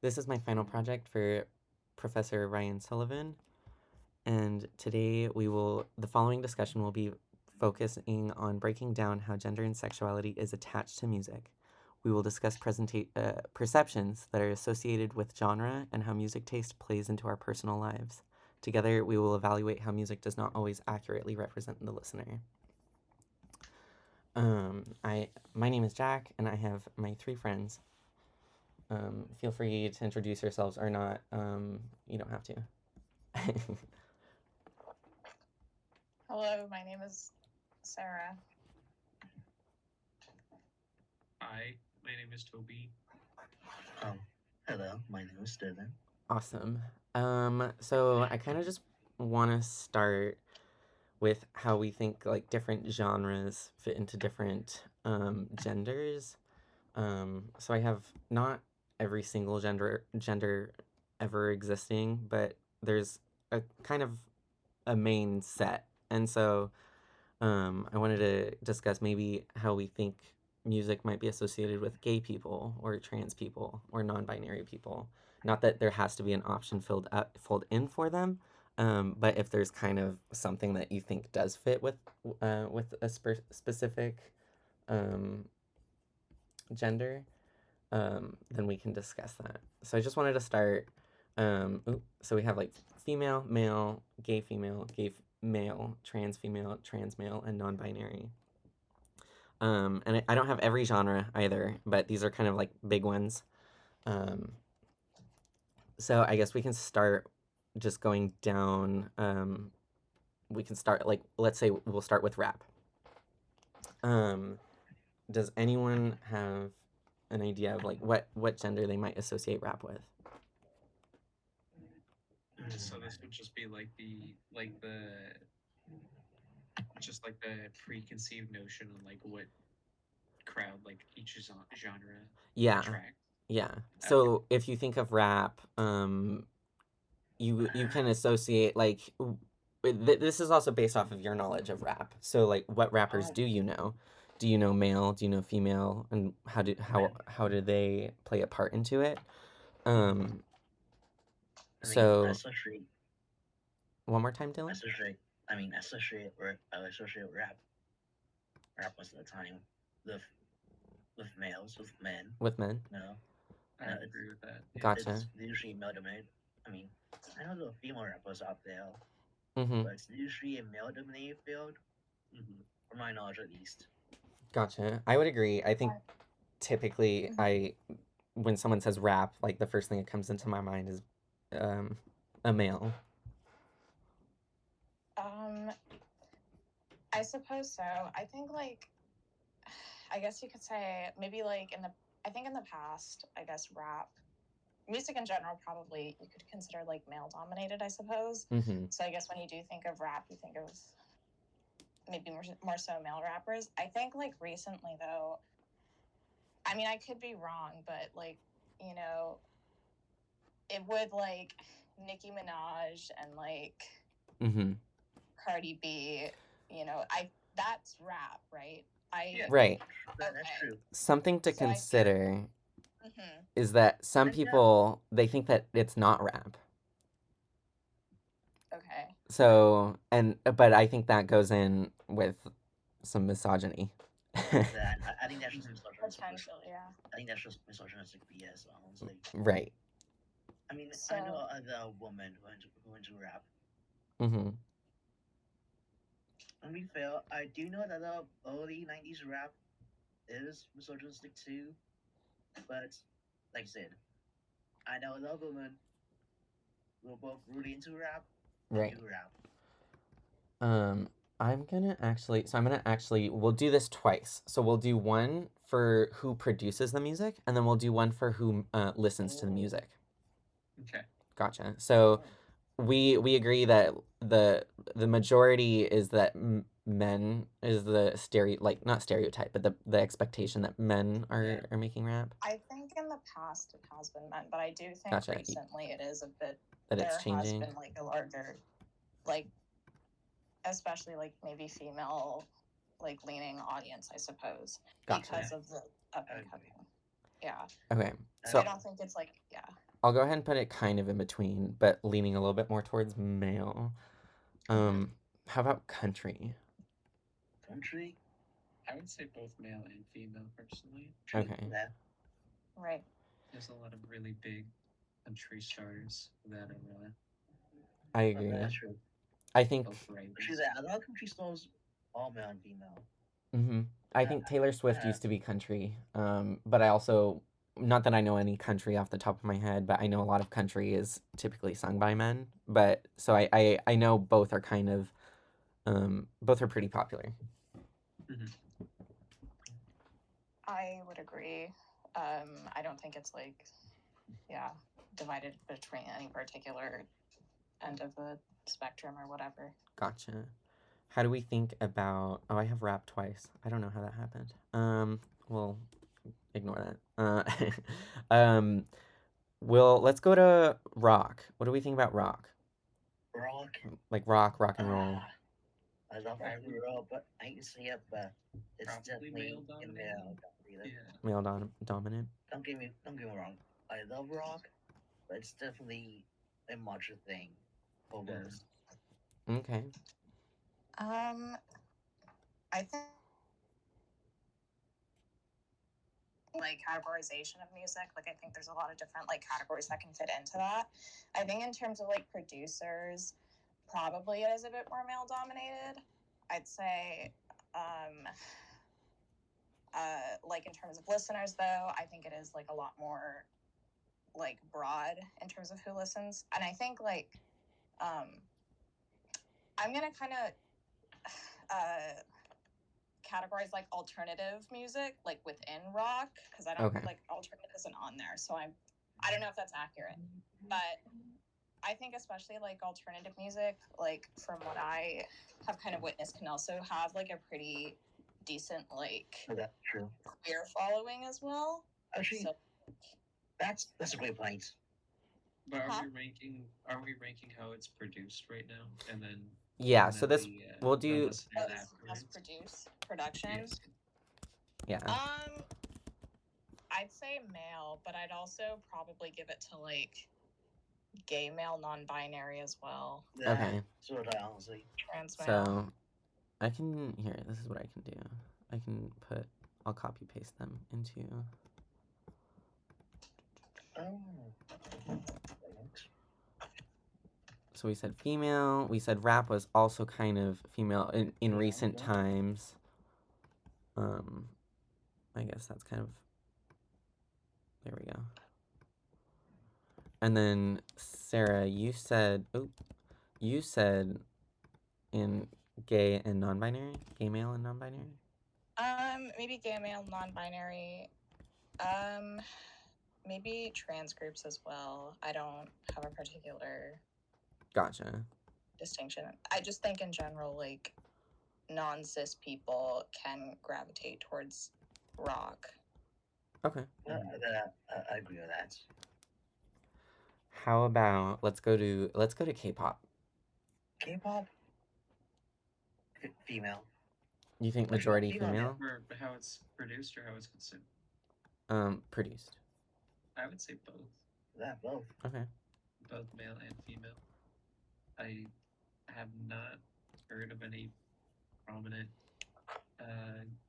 This is my final project for Professor Ryan Sullivan, and today the following discussion will be focusing on breaking down how gender and sexuality is attached to music. We will discuss perceptions that are associated with genre and how music taste plays into our personal lives. Together, we will evaluate how music does not always accurately represent the listener. My name is Jack, and I have my three friends. Feel free to introduce yourselves or not. You don't have to. Hello, my name is Sarah. Hi, my name is Toby. Hello, my name is Dylan. Awesome. So I kind of just want to start with how we think like different genres fit into different genders. So I have not every single gender ever existing, but there's a kind of a main set. And so I wanted to discuss maybe how we think music might be associated with gay people or trans people or non-binary people. Not that there has to be an option filled in for them, but if there's kind of something that you think does fit with a specific gender, then we can discuss that. So I just wanted to start. So we have like female, male, gay male, trans female, trans male, and non-binary. And I don't have every genre either, but these are kind of like big ones. So I guess we can start just going down. We can start like, let's say we'll start with rap. Does anyone have an idea of like what gender they might associate rap with? So this would just be like the preconceived notion on like what crowd like each genre Yeah. attract. Yeah. So if you think of rap, you can associate like this is also based off of your knowledge of rap. So like what rappers do you know? Do you know male? Do you know female? And how do they play a part into it? So associate. One more time, Dylan. Associate rap. Rap most of the time with males, with men. With men. No, I agree with that. Yeah. Gotcha. It's usually male dominated. I mean, I know there are female rappers out there, Mm-hmm. but it's usually a male dominated field, from my knowledge at least. Gotcha. I would agree. I think typically when someone says rap, like the first thing that comes into my mind is a male. I suppose so. I think I guess you could say maybe like I think in the past, I guess rap, music in general, probably you could consider like male dominated, I suppose. Mm-hmm. So I guess when you do think of rap, you think of maybe more so male rappers. I think like recently though, I mean, I could be wrong, but like, you know, it would like Nicki Minaj and like Cardi B, you know, that's rap, right? Right. That's true. Something to consider is that some people they think that it's not rap. Okay. So but I think that goes in with some misogyny. I think that's just misogynistic. Potential, yeah. I think that's just misogynistic BS, honestly. Right. I mean, I know other women who into rap. Mm-hmm. To be fair, I do know that the early 90s rap is misogynistic too, but like I said, I know a lot of women who are both really into rap. Right. Do rap. I'm gonna actually we'll do this twice. So we'll do one for who produces the music, and then we'll do one for who listens to the music. Okay. Gotcha. So we agree that the majority is that men is the not stereotype, but the expectation that men are making rap. I think in the past it has been men, but I do think Gotcha. recently it is a bit that it's changing. Has been like a larger, like especially like maybe female like leaning audience, I suppose. Gotcha. Because of the up and coming. Yeah. Okay. So I don't think it's like I'll go ahead and put it kind of in between, but leaning a little bit more towards male. Okay. How about country? Country. I would say both male and female personally. True. Okay. Yeah. Right. There's a lot of really big country stars that are I agree. That's true. I think both writers. Actually, a lot of country stars, all male and female. I think Taylor Swift used to be country. But I also, not that I know any country off the top of my head, but I know a lot of country is typically sung by men. But so I know both are kind of both are pretty popular. I would agree. I don't think it's like, yeah, divided between any particular end of the spectrum or whatever. Gotcha. How do we think about? Oh, I have rap twice. I don't know how that happened. Well, ignore that. Let's go to rock. What do we think about rock? Rock. Like rock and roll. I love rock and roll, but I hate to say it, but it's Probably definitely male dominated. male dominated. Yeah. Dominant. Don't get me wrong. I love rock, but it's definitely a macho thing for most. Okay. I think like categorization of music, like I think there's a lot of different like categories that can fit into that. I think in terms of like producers, probably it is a bit more male dominated. I'd say like in terms of listeners though, I think it is like a lot more like broad in terms of who listens. And I think like I'm gonna kind of categorize like alternative music like within rock, because I don't like alternative isn't on there, so I don't know if that's accurate, but I think especially like alternative music, like from what I have kind of witnessed, can also have like a pretty decent like That's true. queer following as well. Actually, So that's a great point. But are we ranking how it's produced right now, and then yeah? So this we'll do. Mass produce production. Yes. Yeah. I'd say male, but I'd also probably give it to like gay male, non-binary as well. Yeah, okay. So would I honestly. Trans male. So I can here. This is what I can do. I can put. I'll copy paste them into. Oh. So we said female. We said rap was also kind of female in recent times. I guess that's kind of. There we go. And then Sarah, you said in gay and non-binary, gay male and non-binary. Maybe gay male, non-binary. Maybe trans groups as well. I don't have a particular Gotcha. distinction. I just think in general, like non-cis people can gravitate towards rock. Okay. I agree with that. How about let's go to K-pop. K-pop. Female. You think majority female? For how it's produced or how it's consumed? Produced. I would say both. Yeah, both. Okay. Both male and female. I have not heard of any prominent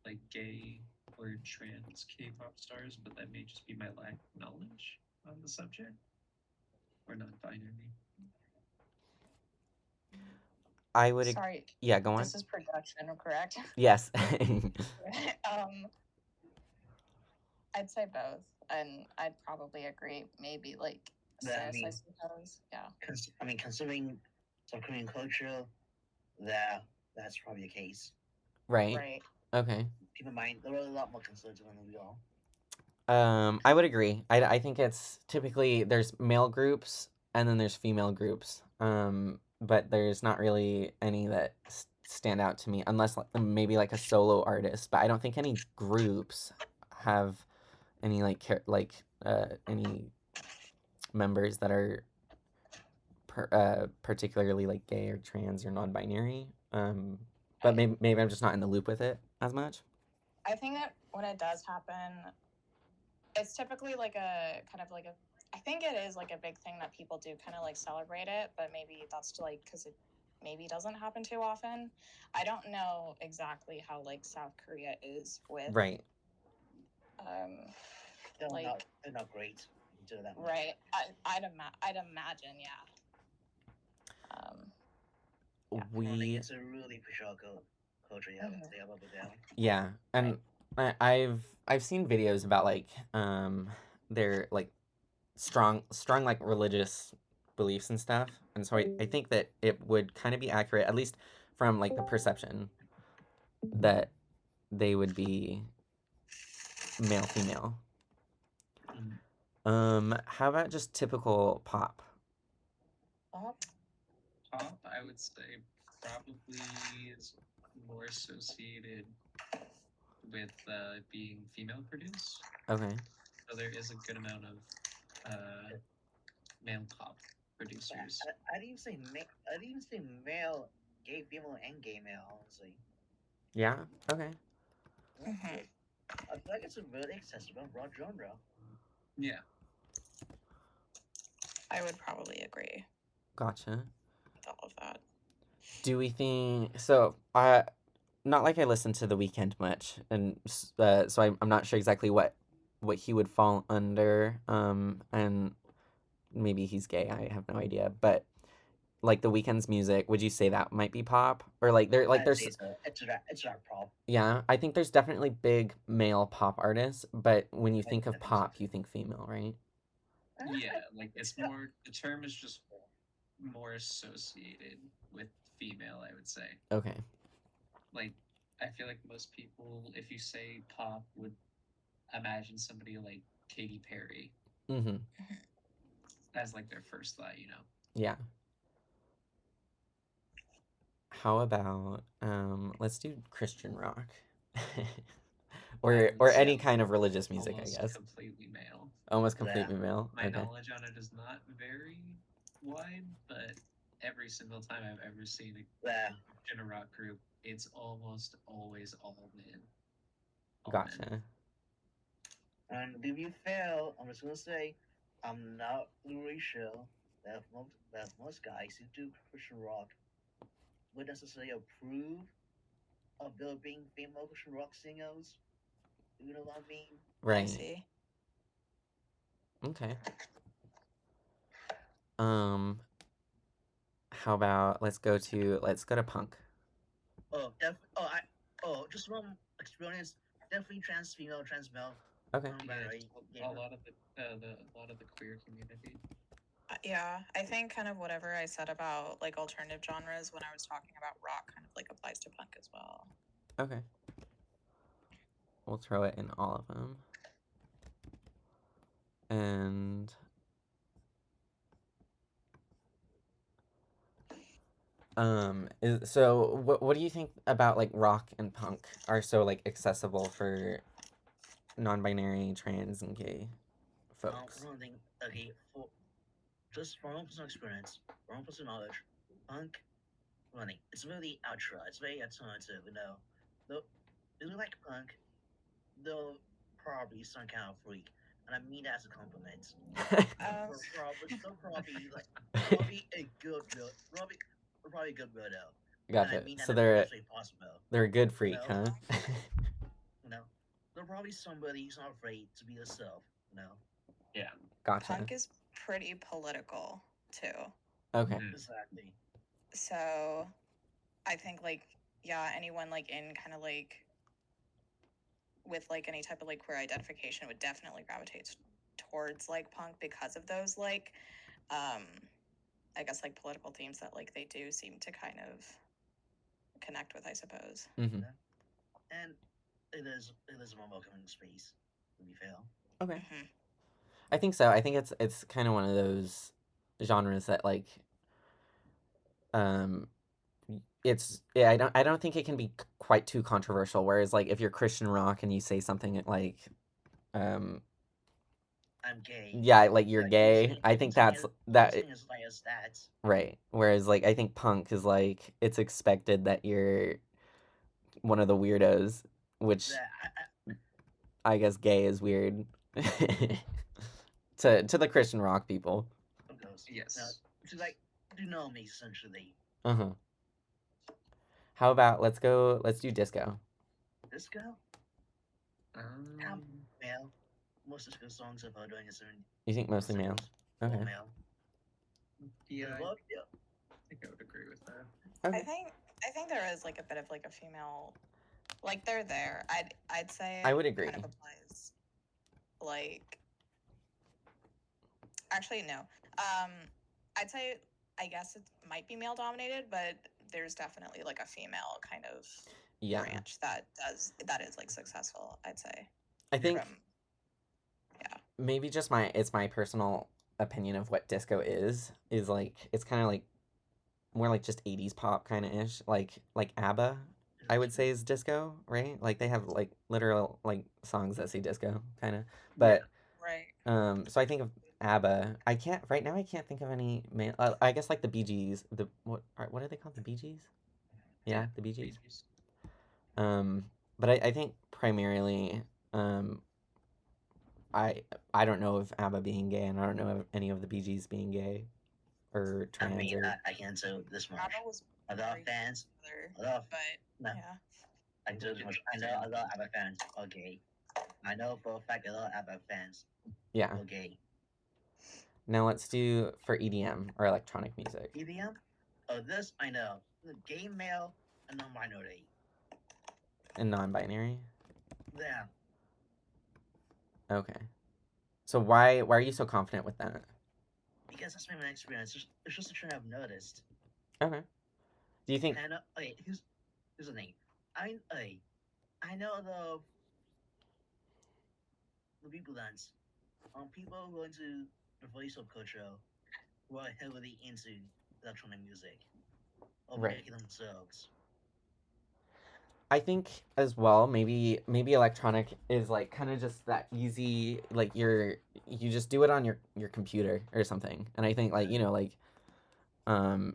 like gay or trans K-pop stars, but that may just be my lack of knowledge on the subject. Or non-binary. I would. Sorry. Yeah, go on. This is production, correct? Yes. I'd say both, and I'd probably agree. Maybe like cis, I suppose. Yeah. Considering some Korean culture, that's probably the case. Right. Right. Okay. Keep in mind, they're a lot more conservative than we are. I would agree. I think it's typically there's male groups and then there's female groups. But there's not really any that stand out to me unless maybe like a solo artist. But I don't think any groups have any any members that are particularly like gay or trans or non-binary. But maybe I'm just not in the loop with it as much. I think that when it does happen, it's typically like a kind of like a, I think it is like a big thing that people do kind of like celebrate it, but maybe that's like because it maybe doesn't happen too often. I don't know exactly how like South Korea is with Right. They're like not they're not great into that much. right. I'd imagine, yeah. I think We it's a really special culture you have Mhm. they have over there. Yeah, and I've seen videos about like their like strong like religious beliefs and stuff, and so I think that it would kind of be accurate, at least from like the perception that they would be male female. How about just typical pop? Pop? Pop, I would say, probably is more associated with being female produced. Okay. So there is a good amount of male pop producers. I'd even say male, gay female, and gay male. Honestly, Yeah. Okay. Mhm. I feel like it's a really accessible broad genre. Yeah. I would probably agree Gotcha. with all of that. Do we think so? Not like I listen to The Weeknd much, and so I'm not sure exactly what he would fall under. And maybe he's gay. I have no idea. But like The Weeknd's music, would you say that might be pop, or like I'd there's say it's rap pop. yeah? I think there's definitely big male pop artists, but when you I think of think so. pop, you think female, right? Yeah, like it's Yeah. more, the term is just more associated with female, I would say. Okay. Like, I feel like most people, if you say pop, would imagine somebody like Katy Perry Mm-hmm. as like their first thought, you know? Yeah. How about let's do Christian rock. or Yeah, any kind of religious music, I almost guess. completely male. Almost completely male. My Okay. knowledge on it is not very wide, but every single time I've ever seen Yeah. in a rock group, it's almost always all men. All men. Gotcha. And if you fail, I'm just gonna say, I'm not really sure that most guys who do Christian rock would necessarily approve of there being female Christian rock singers. You know what I mean? I Right. see. Okay. How about let's go to punk. Just from experience, definitely trans female, trans male. Okay. Yeah, a lot of the queer community. Yeah, I think kind of whatever I said about like alternative genres when I was talking about rock kind of like applies to punk as well. Okay. We'll throw it in all of them. And so what do you think about like rock and punk are so like accessible for non-binary, trans, and gay folks? For one thing, okay, just from own personal experience, from own personal knowledge, punk running, it's really ultra, it's very alternative, you know. Though if you like punk, they'll probably some kind of freak. And I mean that as a compliment. They'll probably a good real probably a good weirdo. And I Gotcha. mean So that in the best way possible. they're a good freak, No. huh? You know? They're probably somebody who's not afraid to be themselves, you know? Yeah. Gotcha. Punk is pretty political too. Okay. Exactly. So I think like yeah, anyone like in kind of like with like any type of like queer identification would definitely gravitate towards like punk because of those like I guess like political themes that like they do seem to kind of connect with, I suppose. Mm-hmm. And it is a more welcoming space, to be fair. Okay. Mhm. I think so. I think it's kind of one of those genres that like I don't think it can be quite too controversial. Whereas like if you're Christian rock and you say something like I'm gay. yeah, like you're Like, gay, I think that's is like as that. right. Whereas like I think punk is like it's expected that you're one of the weirdos, which That I guess gay is weird to the Christian rock people. Of course. Yes. Now, to like, you know me essentially. Uh-huh. How about let's do disco. Disco. Um, Male. Most disco songs about doing a certain. You think mostly male? Okay. Male. yeah, I Well, yeah. think I would agree with that. Okay. I think there is like a bit of like a female, like they're there. I'd say I it would agree. kind of applies. Like, actually no. I'd say I guess it might be male dominated, but there's definitely like a female kind of Yeah. branch that is like successful. I'd say. I think From, yeah. maybe just it's my personal opinion of what disco is like it's kind of like more like just 80s pop kind of ish, like ABBA I would say is disco, right? Like they have like literal like songs that say disco kind of, but Right. so I think of ABBA. I can't right now. I can't think of any male. I guess like the Bee Gees. The what are they called? The Bee Gees. Yeah, the Bee Gees. But I think primarily I don't know of ABBA being gay, and I don't know of any of the Bee Gees being gay or I trans. mean, or I can't say this much. ABBA was A lot of very fans. popular, A lot of but no. yeah. I can say this much. I know a lot of ABBA fans are gay. I know for a fact a lot of ABBA fans Yeah. are gay. Now let's do for EDM or electronic music. EDM? Oh, this I know. Gay male and non-binary. And non-binary. Yeah. Okay. So why are you so confident with that? Because that's been my experience. It's just a trend I've noticed. Okay. Do you think? And okay, here's the thing. I know the people dance. People who are into the voice of culture who are heavily into electronic music or Right. making themselves. I think as well, maybe electronic is like kind of just that easy, like you just do it on your computer or something. And I think like, like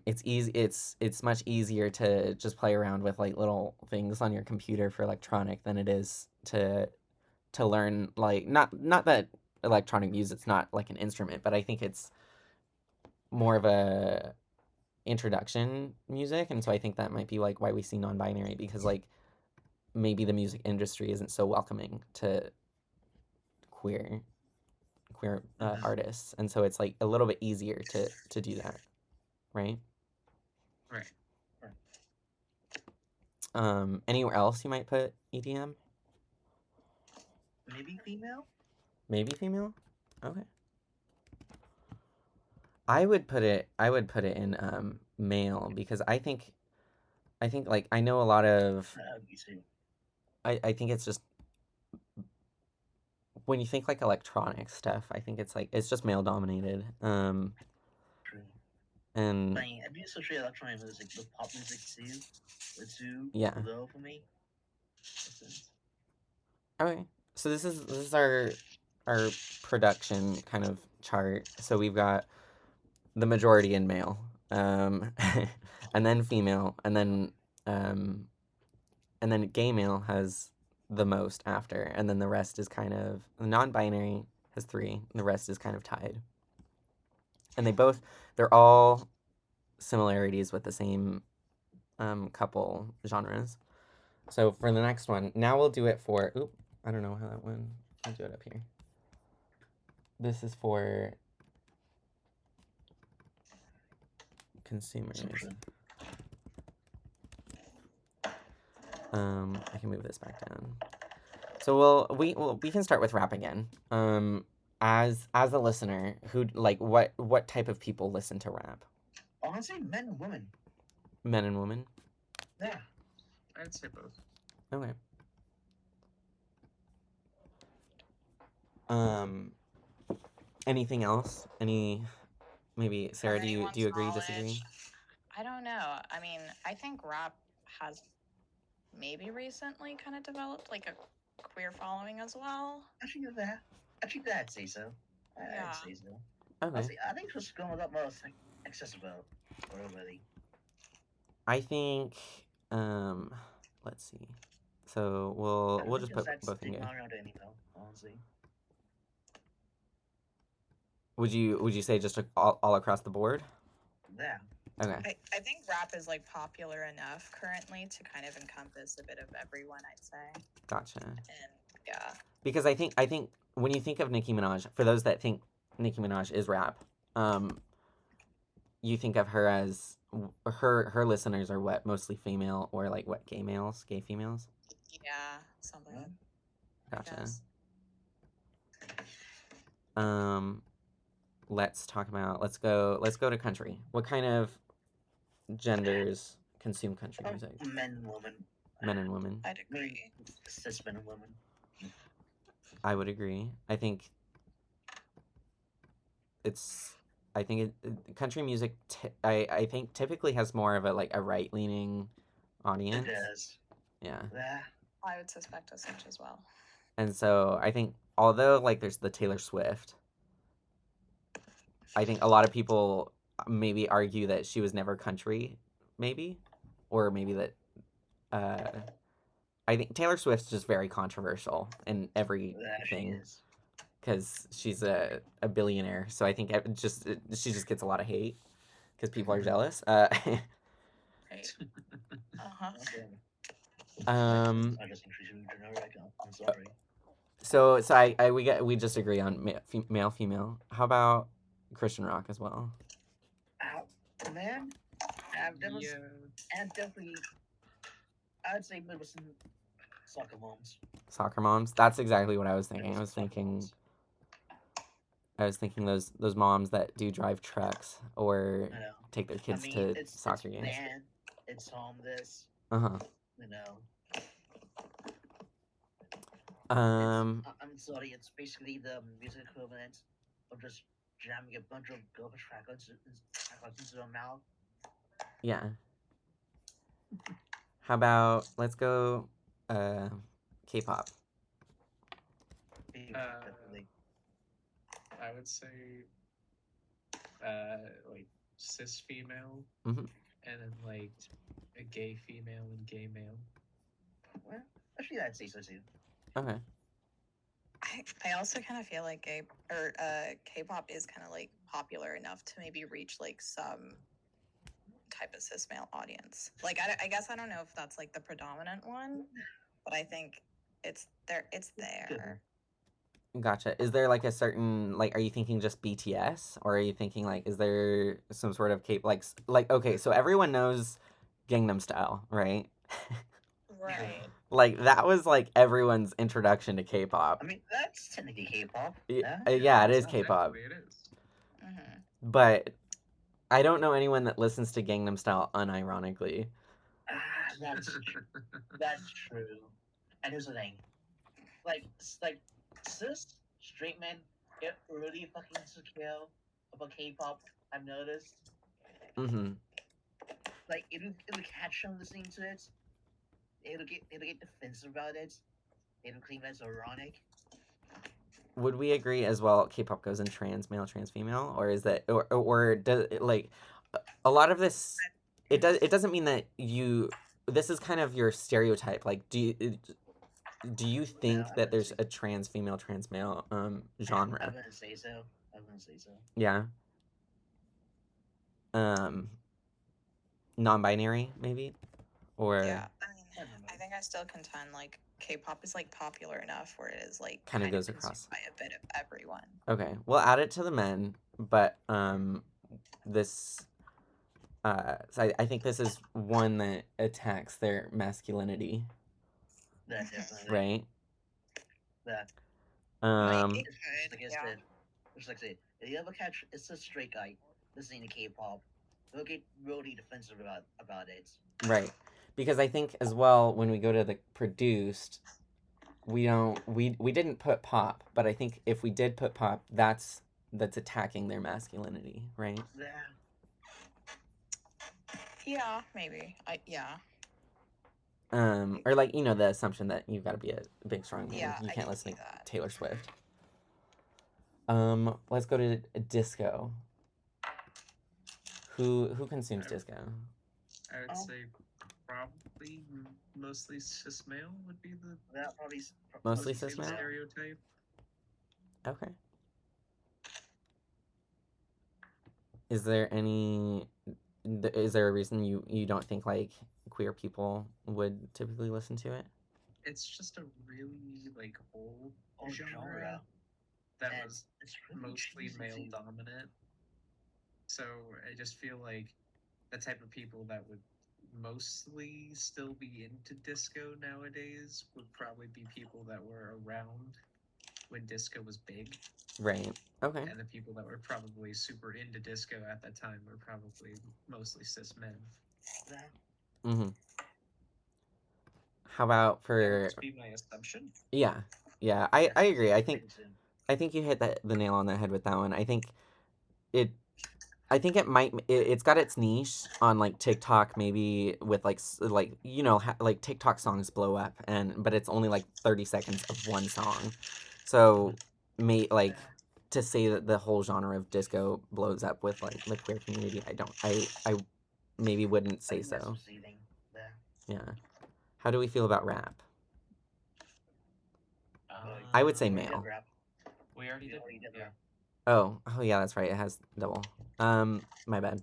it's easy, it's much easier to just play around with like little things on your computer for electronic than it is to learn, like not that electronic music's not like an instrument, but I think it's more of a introduction music, and so I think that might be like why we see non-binary, because like maybe the music industry isn't so welcoming to queer artists, and so it's like a little bit easier to do that, right? Right. Anywhere else you might put EDM? Maybe female? Maybe female? Okay. I would put it in male, because I think like I know a lot of Me too. I think it's just when you think like electronic stuff, I think it's like it's just male dominated. True. And I mean, I've been associated electronic music with pop music too. The two yeah. below for me. Okay. So this is our production kind of chart. So we've got the majority in male, and then female, and then gay male has the most after, and then the rest is kind of non-binary has 3, and the rest is kind of tied. And they're all similarities with the same couple genres. So for the next one, now we'll do it for I don't know how that went. I'll do it up here. This is for consumers. I can move this back down. So we can start with rap again. As a listener, who like what type of people listen to rap? Honestly, men and women. Men and women? Yeah. I'd say both. Okay. Anything else? Maybe Sarah, do you agree, disagree? I don't know. I mean, I think rap has maybe recently kind of developed like a queer following as well. Actually, I'd say so. Yeah. I'd say so. Okay. Honestly, I think it's going a lot more accessible for everybody. I think let's see. So we'll just put both in gay. Around anyhow, honestly. Would you say just all across the board? Yeah. Okay. I think rap is like popular enough currently to kind of encompass a bit of everyone, I'd say. Gotcha. And yeah. Because I think when you think of Nicki Minaj, for those that think Nicki Minaj is rap, you think of her as her listeners are what, mostly female, or like what, gay females? Yeah, something. I Gotcha. guess. Let's go to country. What kind of genders consume country music? Men and women. Men and women. I'd agree. Cis men and women. I would agree. I think country music. I think typically has more of a like a right leaning audience. It does. Yeah. Yeah. I would suspect as such as well. And so I think, although like there's the Taylor Swift, I think a lot of people maybe argue that she was never country, maybe, or maybe that. I think Taylor Swift's just very controversial in everything because she's a billionaire. So I think she just gets a lot of hate because people are jealous. Right. I just increased your generic. I'm sorry. So we just agree on male, female. How about Christian rock as well? Man, I've definitely. I'd say maybe some soccer moms. Soccer moms. That's exactly what I was thinking. I was thinking those moms that do drive trucks or take their kids to soccer games. Man, it's home this. Uh-huh. You know. I'm sorry, it's basically the music equivalent of just jamming a bunch of garbage tracks into their mouth. Yeah. How about let's go K-pop. I would say like cis female, mm-hmm. and then like a gay female and gay male. Well, actually, I'd say so too. Okay. I also kind of feel like K-pop is kind of like popular enough to maybe reach like some type of cis male audience. Like I guess I don't know if that's like the predominant one, but I think it's there. It's there. Gotcha. Is there like a certain, like, are you thinking just BTS, or are you thinking like, is there some sort of like okay, so everyone knows Gangnam Style, right? Right. Like that was like everyone's introduction to K-pop. I mean, that's technically K-pop. Yeah, it is K-pop. It is. Mm-hmm. But I don't know anyone that listens to Gangnam Style unironically. That's true. And here's the thing, like cis straight men get really fucking insecure about K-pop. I've noticed. Mm-hmm. Like it'll catch them listening to it. It'll get defensive about it. It'll claim it's ironic. Would we agree as well? K-pop goes in trans male, trans female, or is that or does it, like a lot of this? It doesn't mean that you. This is kind of your stereotype. Like, do you think that there's a trans female, trans male genre? I'm gonna say so. Yeah. Non-binary maybe, or yeah. I think I still contend like K-pop is like popular enough where it is like kind of goes across by a bit of everyone. Okay, we'll add it to the men, but this so I think this is one that attacks their masculinity. That definitely. Right? That. Just like I said, if you ever catch it's a straight guy listening to K-pop, they'll get really defensive about it. Right. Because I think as well when we go to the produced, we didn't put pop, but I think if we did put pop, that's attacking their masculinity, right? Yeah, maybe. Yeah. Or like, you know, the assumption that you've got to be a big strong man. Yeah, You can't I listen to that. Taylor Swift. Let's go to disco. Who consumes disco? I would say probably mostly cis male would be mostly cis male stereotype. Okay. Is there any? Is there a reason you don't think like queer people would typically listen to it? It's just a really like old Old genre that and was it's really mostly cheesy male too. dominant. So I just feel like the type of people that would mostly still be into disco nowadays would probably be people that were around when disco was big, Right. Okay. and the people that were probably super into disco at that time were probably mostly cis men. Yeah. Mm-hmm. How about That would for just be my assumption. yeah, yeah. I agree. I think Pretty soon. I think you hit the nail on the head with that one. It I think it might it's got its niche on like TikTok maybe with like like TikTok songs blow up but it's only like 30 seconds of one song. So may like Yeah. to say that the whole genre of disco blows up with like the queer community, I maybe wouldn't I say think that's so. misleading. Yeah. Yeah. How do we feel about rap? I would say We already did male. rap. We already We did. already did Yeah. rap. Oh yeah, that's right. It has double. My bad.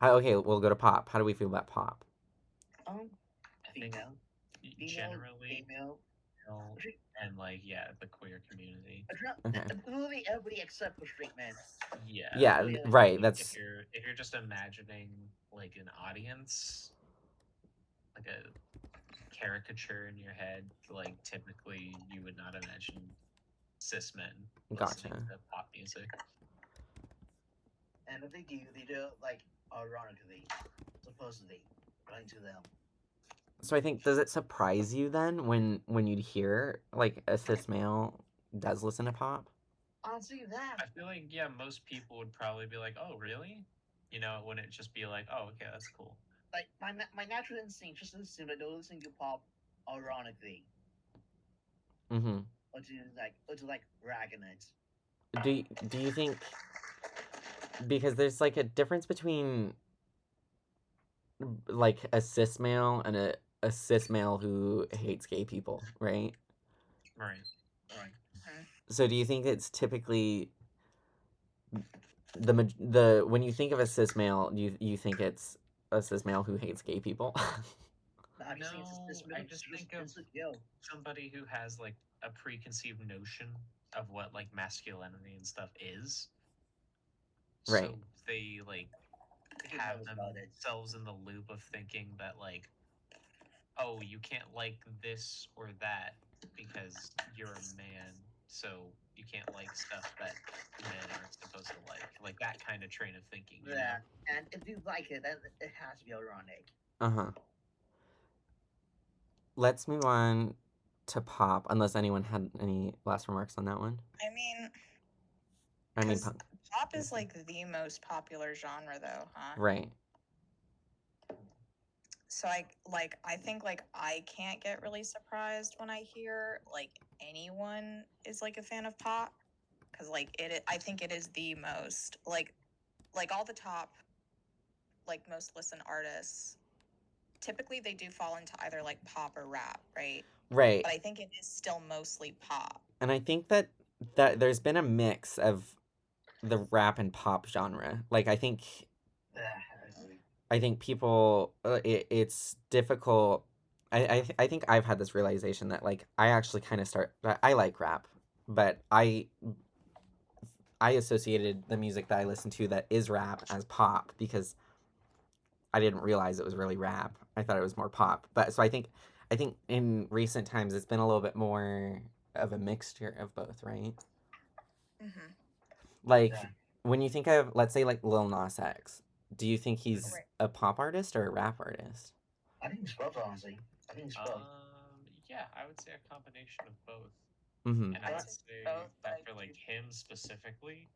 Okay, we'll go to pop. How do we feel about pop? Um, I think female, female, generally female. male Straight- and like yeah, the queer community. Okay. Literally everybody except for straight men. Yeah. Yeah, Literally, right. Like if That's you're just imagining like an audience, like a caricature in your head, like typically you would not imagine cis men listening gotcha. to pop music. and if they do it like ironically, supposedly, according to them. So I think does it surprise you then when you'd hear like a cis male does listen to pop? Honestly, that I feel like yeah, most people would probably be like, "Oh, really?" You know, it wouldn't just be like, "Oh, okay, that's cool." like my natural instinct just to assume that they're listening to pop ironically, Mm-hmm. or to like rag on it. Do you think because there's like a difference between like a cis male and a cis male who hates gay people, right? Right. Alright. So do you think it's typically the when you think of a cis male, you think it's a cis male who hates gay people? Have you seen this No, I movie? just Just think of it's like, yo, somebody who has like a preconceived notion of what like masculinity and stuff is. Right. So they like they get have nervous about it. themselves in the loop of thinking that like, oh, you can't like this or that because you're a man, so you can't like stuff that men aren't supposed to like. Like that kind of train of thinking, you know? Yeah, and if you like it, then it has to be ironic. Uh-huh. Let's move on to pop, unless anyone had any last remarks on that one. I mean, I mean, because pop is like the most popular genre, though, huh? right. So I think like I can't get really surprised when I hear like anyone is like a fan of pop, because like I think it is the most like all the top like most listened artists. Typically, they do fall into either like pop or rap, right? Right. But I think it is still mostly pop. And I think that there's been a mix of the rap and pop genre. Like Yeah, I agree. I think people it's difficult. I think I've had this realization that like I actually kind of I like rap, but I associated the music that I listen to that is rap as pop because I didn't realize it was really rap. I thought it was more pop. But so I think in recent times it's been a little bit more of a mixture of both, right? Mm-hmm. Like Yeah. when you think of let's say like Lil Nas X, do you think he's Right. a pop artist or a rap artist? I think it's both, honestly. I think it's both. Yeah, I would say a combination of both. Mm-hmm. And I I'd would say say both, but that I for like do. him specifically,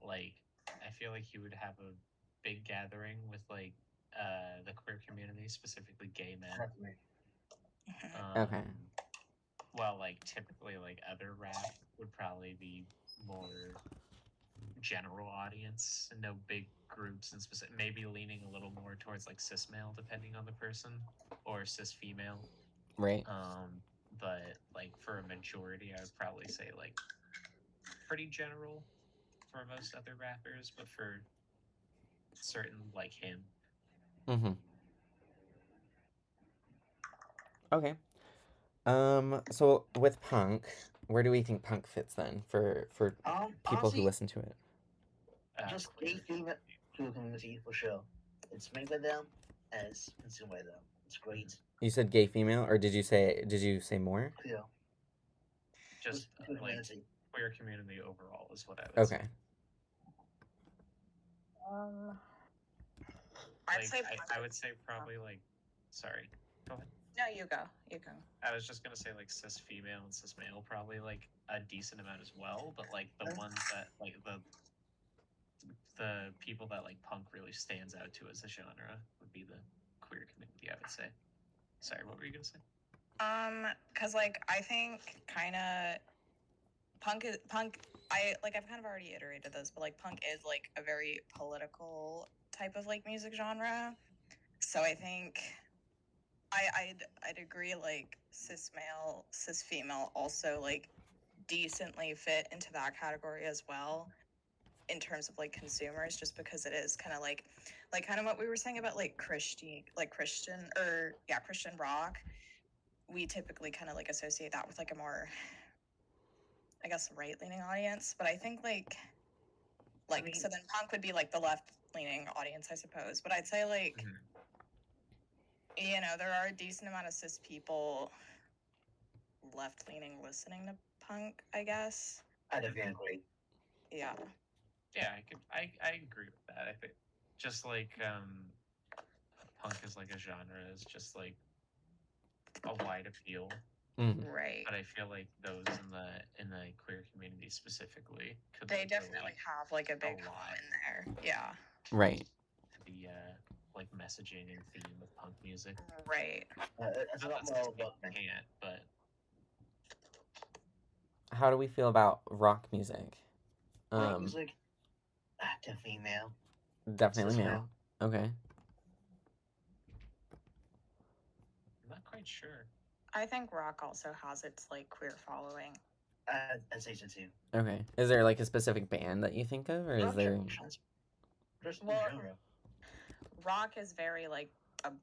like I feel like he would have a big gathering with like the queer community, specifically gay men. Definitely. Okay. While like typically like other rap would probably be more general audience and no big groups and specific, maybe leaning a little more towards like cis male depending on the person or cis female. Right. But like for a majority, I would probably say like pretty general. for most other rappers, but for certain like him. Mm-hmm. Okay. So with punk, where do we think punk fits then for people who Honestly, listen to it? just Queer a female community for sure. It's made by them and it's consumed by them. It's great. You said gay female, or did you say more? You know, just good like community. queer community overall is what I would say. Okay. I'd Like say I would say probably like, sorry, go ahead. no, you go. You go. I was just gonna say like cis female and cis male probably like a decent amount as well, but like the ones that like the people that like punk really stands out to as a genre would be the queer community, I would say. Sorry, what were you gonna say? Cause like I think kind of punk. I've kind of already iterated this, but like punk is like a very political type of like music genre. So I think I'd agree like cis male, cis female also like decently fit into that category as well in terms of like consumers, just because it is kind of like kind of what we were saying about like Christian rock. We typically kind of like associate that with like a more, I guess, right leaning audience. But I think so then punk would be like the left leaning audience, I suppose. But I'd say like, there are a decent amount of cis people left leaning listening to punk, I guess. I definitely agree. Yeah. Yeah, I agree with that. I think just like punk is like a genre is just like a wide appeal. Mm-hmm. Right. But I feel like those in the queer community specifically could They like, definitely relate have like a big lot. hole in there. Yeah. Right. to the like messaging and theme of punk music. Right. It's a Not lot that more cis people about can't, but How do we feel about rock music? rock music. Definitely male. Definitely cis male. Okay. I'm not quite sure. I think rock also has its like queer following. I'd say so too. Okay. Is there like a specific band that you think of, or is Rock there? Just Well, genre. rock is very like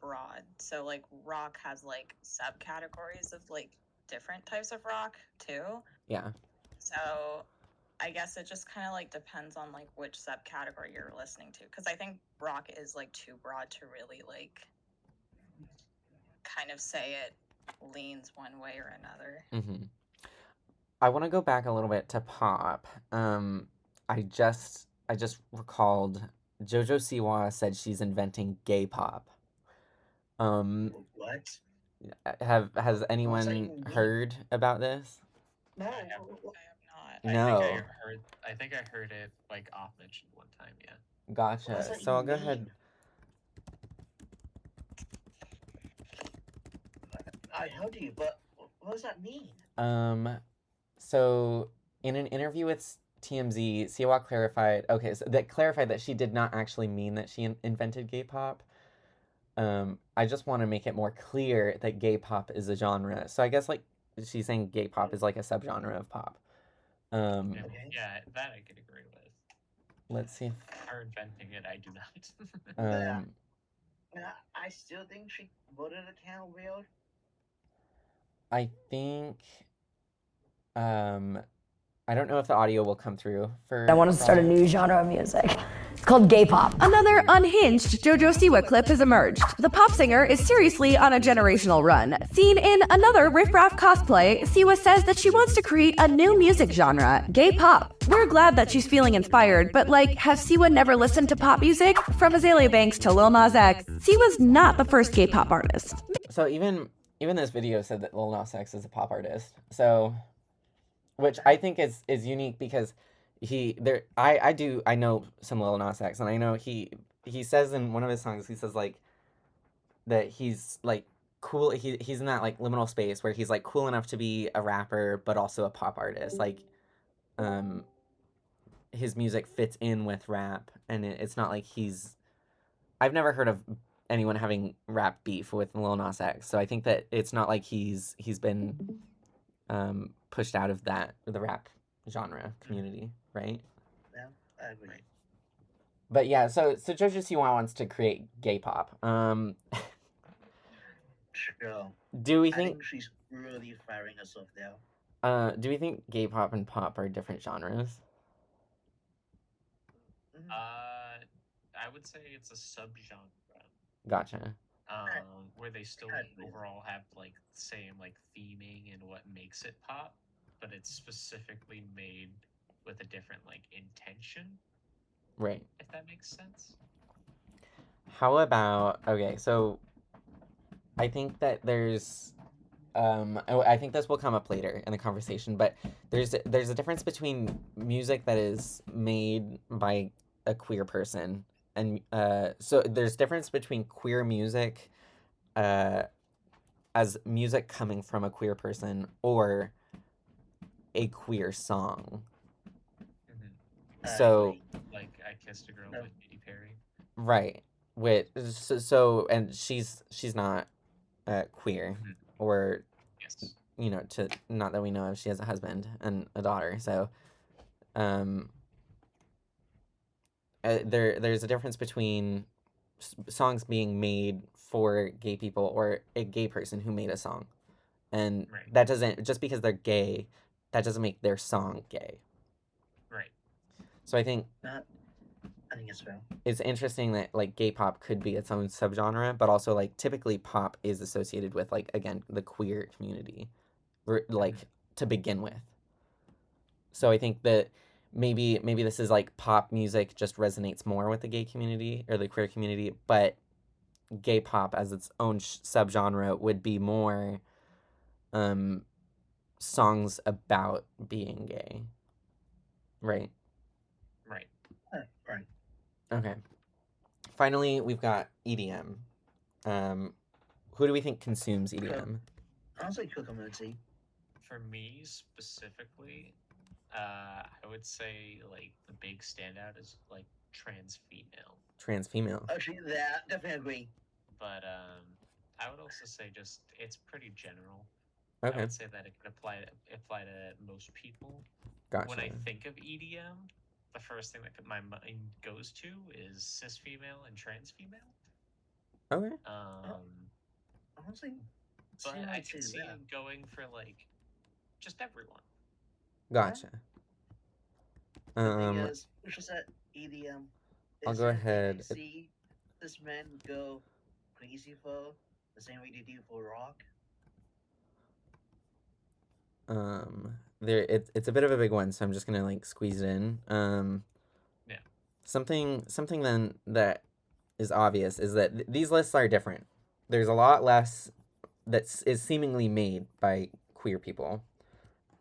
broad, so like rock has like subcategories of like different types of rock too. Yeah. So I guess it just kind of like depends on like which subcategory you're listening to, because I think rock is like too broad to really like kind of say it leans one way or another. Mm-hmm. I want to go back a little bit to pop. I just recalled JoJo Siwa said she's inventing gay pop. What? Has anyone even mean? heard about this? No. I have not. No. I think I heard it like off mentioned one time. Yeah. Gotcha. What does that So I'll even go ahead. mean? I heard you, but what does that mean? So in an interview with TMZ, Siwa clarified. Okay, so that clarified that she did not actually mean that she invented gay pop. I just want to make it more clear that gay pop is a genre. So I guess like she's saying gay pop is like a subgenre of pop. Okay. Yeah, that I could agree with. Let's see. Her inventing it, I do not. Um, I still think she voted it kind of weird. I think. I don't know if the audio will come through for. I want to start a new genre of music. It's called gay pop. Another unhinged JoJo Siwa clip has emerged. The pop singer is seriously on a generational run. Seen in another Riff Raff cosplay, Siwa says that she wants to create a new music genre, gay pop. We're glad that she's feeling inspired, but like, has Siwa never listened to pop music? From Azalea Banks to Lil Nas X, Siwa's not the first gay pop artist. So even this video said that Lil Nas X is a pop artist. So, which I think is unique because I know some Lil Nas X, and I know he says in one of his songs, he says like that he's like cool, he's in that like liminal space where he's like cool enough to be a rapper but also a pop artist. Like his music fits in with rap, and it's not like I've never heard of anyone having rap beef with Lil Nas X, so I think that it's not like he's been pushed out of the rap genre community, right? Yeah. I agree. Right. But yeah, so Jojo Siwa wants to create gay pop. Sure. Do we I think think she's really firing herself there. do we think gay pop and pop are different genres? Mhm. I would say it's a subgenre. Gotcha. Where they still Kind of. overall have like same like theming and what makes it pop, but it's specifically made with a different like intention, Right. if that makes sense. How about okay, so I think that there's I think this will come up later in the conversation, but there's a difference between music that is made by a queer person and so there's difference between queer music uh as music coming from a queer person or a queer song. Mm-hmm. I So agree. Like I Kissed a Girl No. by Katy Perry. right with so and she's not queer Mhm. or Yes. you know to not that we know of she has a husband and a daughter so um there's a difference between songs being made for gay people or a gay person who made a song and Right. that doesn't just because they're gay that doesn't make their song gay. Right. So I think I think it's fair. it's interesting that like gay pop could be its own subgenre but also like typically pop is associated with like again the queer community like to begin with. So I think that maybe this is like pop music just resonates more with the gay community or the queer community, but gay pop as its own subgenre would be more um songs about being gay. Right. Right. Right. Okay. Finally, we've got EDM. Who do we think consumes EDM? Honestly, cool community. For me specifically, I would say like the big standout is like trans female. Trans female. Actually, that definitely agree. But I would also say just it's pretty general. I Okay. would say that it could apply to most people. When I Gotcha. think of EDM, the first thing that my mind goes to is cis female and trans female. Okay. Honestly, But see, I I'd could say see that. it going for like just everyone. Gotcha. The thing is, it's just that EDM I'll go ahead. see this man go crazy for the same way they do for rock. There it's a bit of a big one, so I'm just gonna like squeeze it in. Yeah. Something then that is obvious is that these lists are different. There's a lot less that is seemingly made by queer people,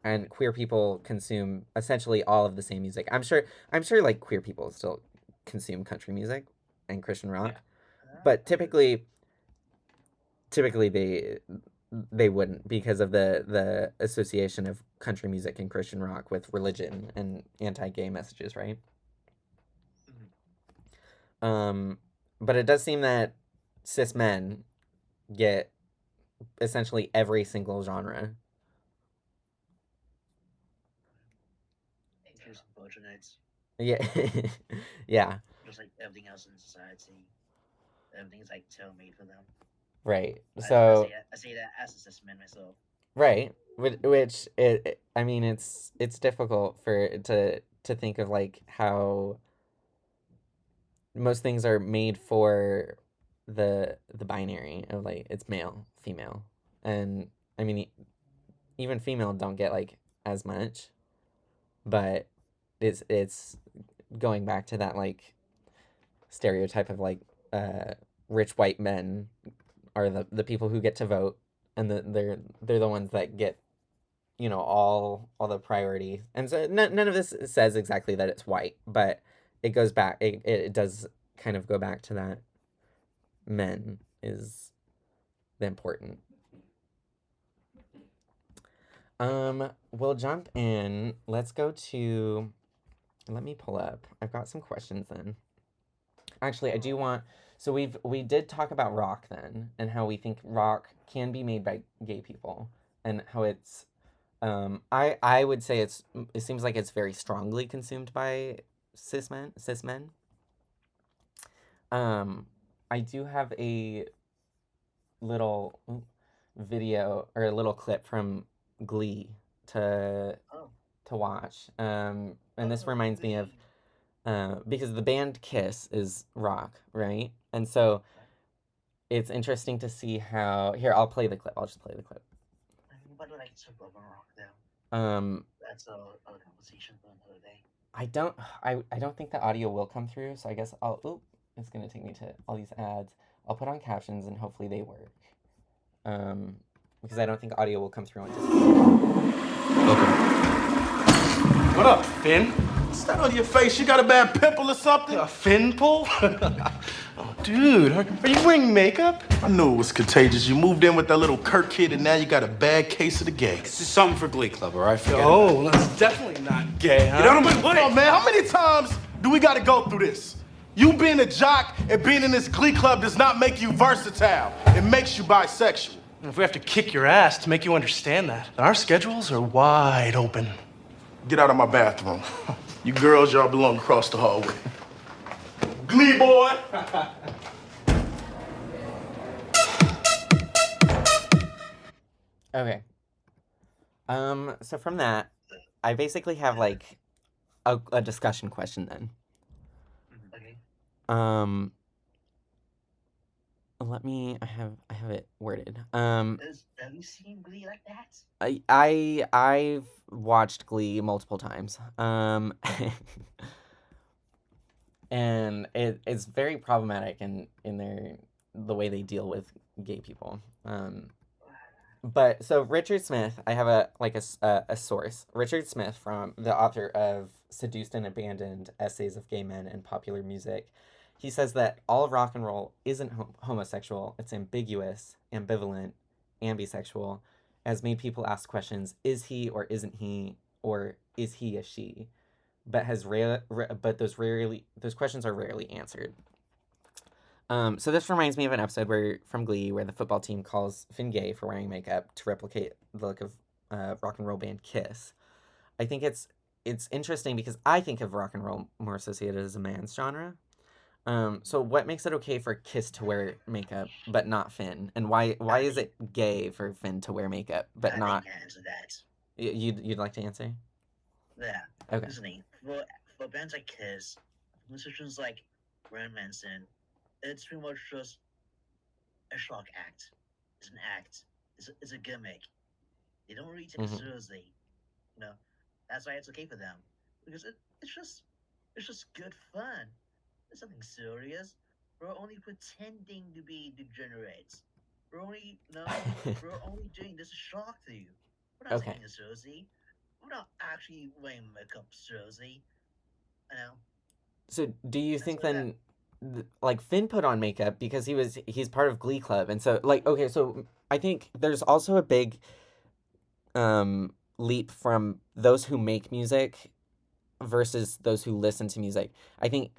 and queer people consume essentially all of the same music. I'm sure like queer people still consume country music and Christian rock, but typically they wouldn't because of the association of country music and Christian rock with religion and anti-gay messages, right? But it does seem that cis men get essentially every single genre. Just unfortunate. Yeah, yeah, Just like everything else in society, everything's like tailor-made for them. right. I So say that as a cis man myself. right, which I mean, it's difficult to think of like how most things are made for the binary of like it's male, female, and I mean even female don't get like as much, but it's going back to that like stereotype of like rich white men are the people who get to vote and they're the ones that get you know all the priority and so none of this says exactly that it's white but it goes back it does kind of go back to that men is the important we'll jump in let's go to let me pull up I've got some questions then actually I do want so we did talk about rock then and how we think rock can be made by gay people and how it's I would say it seems like it's very strongly consumed by cis men. I do have a little video or a little clip from Glee to Oh, watch. And this reminds me of because the band Kiss is rock, right? And so it's interesting to see how. Here, I'll play the clip. I'll just play the clip. But like it's above rock though. That's a conversation for another day. I don't think the audio will come through, so I guess I'll. Oop, it's gonna take me to all these ads. I'll put on captions and hopefully they work. Because I don't think audio will come through on Discord. Okay. What up, Finn? What's that on your face? You got a bad pimple or something? A fin pull? Oh, dude, are you wearing makeup? I knew it was contagious. You moved in with that little Kirk kid, and now you got a bad case of the gay. This is something for Glee Club, all right? Forget Oh, that's definitely not gay, huh? You don't know what? Oh, man, how many times do we got to go through this? You being a jock and being in this Glee Club does not make you versatile. It makes you bisexual. If we have to kick your ass to make you understand that, then our schedules are wide open. Get out of my bathroom. You girls, y'all belong across the hallway. Glee boy! Okay. So from that, I basically have like a discussion question then. Okay. Let me. I have it worded. Have you seen Glee like that? I've watched Glee multiple times. And it's very problematic in the way they deal with gay people. But so Richard Smith, I have a source. Richard Smith, from the author of Seduced and Abandoned: Essays of Gay Men and Popular Music. He says that all of rock and roll isn't homosexual. It's ambiguous, ambivalent, ambisexual, has made people ask questions: is he or isn't he, or is he a she? But those questions are rarely answered. So this reminds me of an episode from Glee where the football team calls Finn gay for wearing makeup to replicate the look of rock and roll band Kiss. I think it's interesting because I think of rock and roll more associated as a man's genre. So what makes it okay for Kiss to wear makeup but not Finn, and why is it gay for Finn to wear makeup but not? I can answer that. You'd like to answer? Yeah. Okay. Listening, for bands like Kiss, musicians like Ryan Manson, it's pretty much just a shock act. It's an act. It's a gimmick. They don't really take it seriously. You know, that's why it's okay for them, because it's just good fun. It's nothing serious. We're only pretending to be degenerates. We're only we're only doing this to shock to you. We're not taking it seriously. We're not actually wearing makeup seriously. You know. So do you think then, like Finn put on makeup because he's part of Glee Club, and so like okay, so I think there's also a big leap from those who make music versus those who listen to music. I think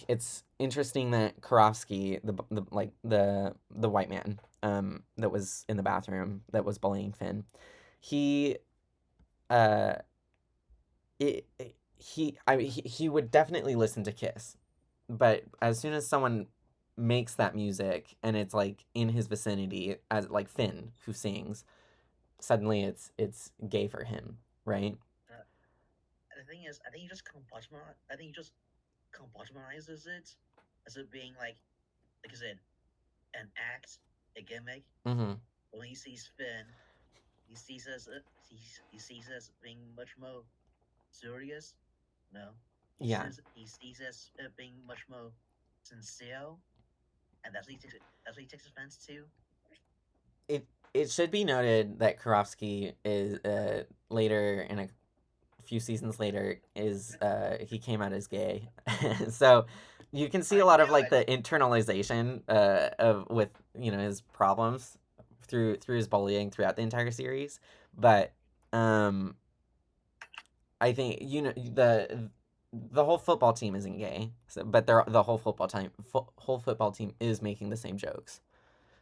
it's interesting that Karofsky, the white man that was in the bathroom that was bullying Finn, he would definitely listen to Kiss, but as soon as someone makes that music and it's like in his vicinity, as like Finn who sings, suddenly it's gay for him, right? The thing is, I think he just compartmentalizes it as it being like I said, an act, a gimmick. Mm-hmm. When he sees Finn, he sees us being much more serious. No. He sees us being much more sincere, and that's what he takes offense to. It should be noted that Karofsky is later in a few seasons later is he came out as gay. So you can see a lot of like the internalization of with his problems through his bullying throughout the entire series. But I think the whole football team isn't gay, but the whole football team is making the same jokes.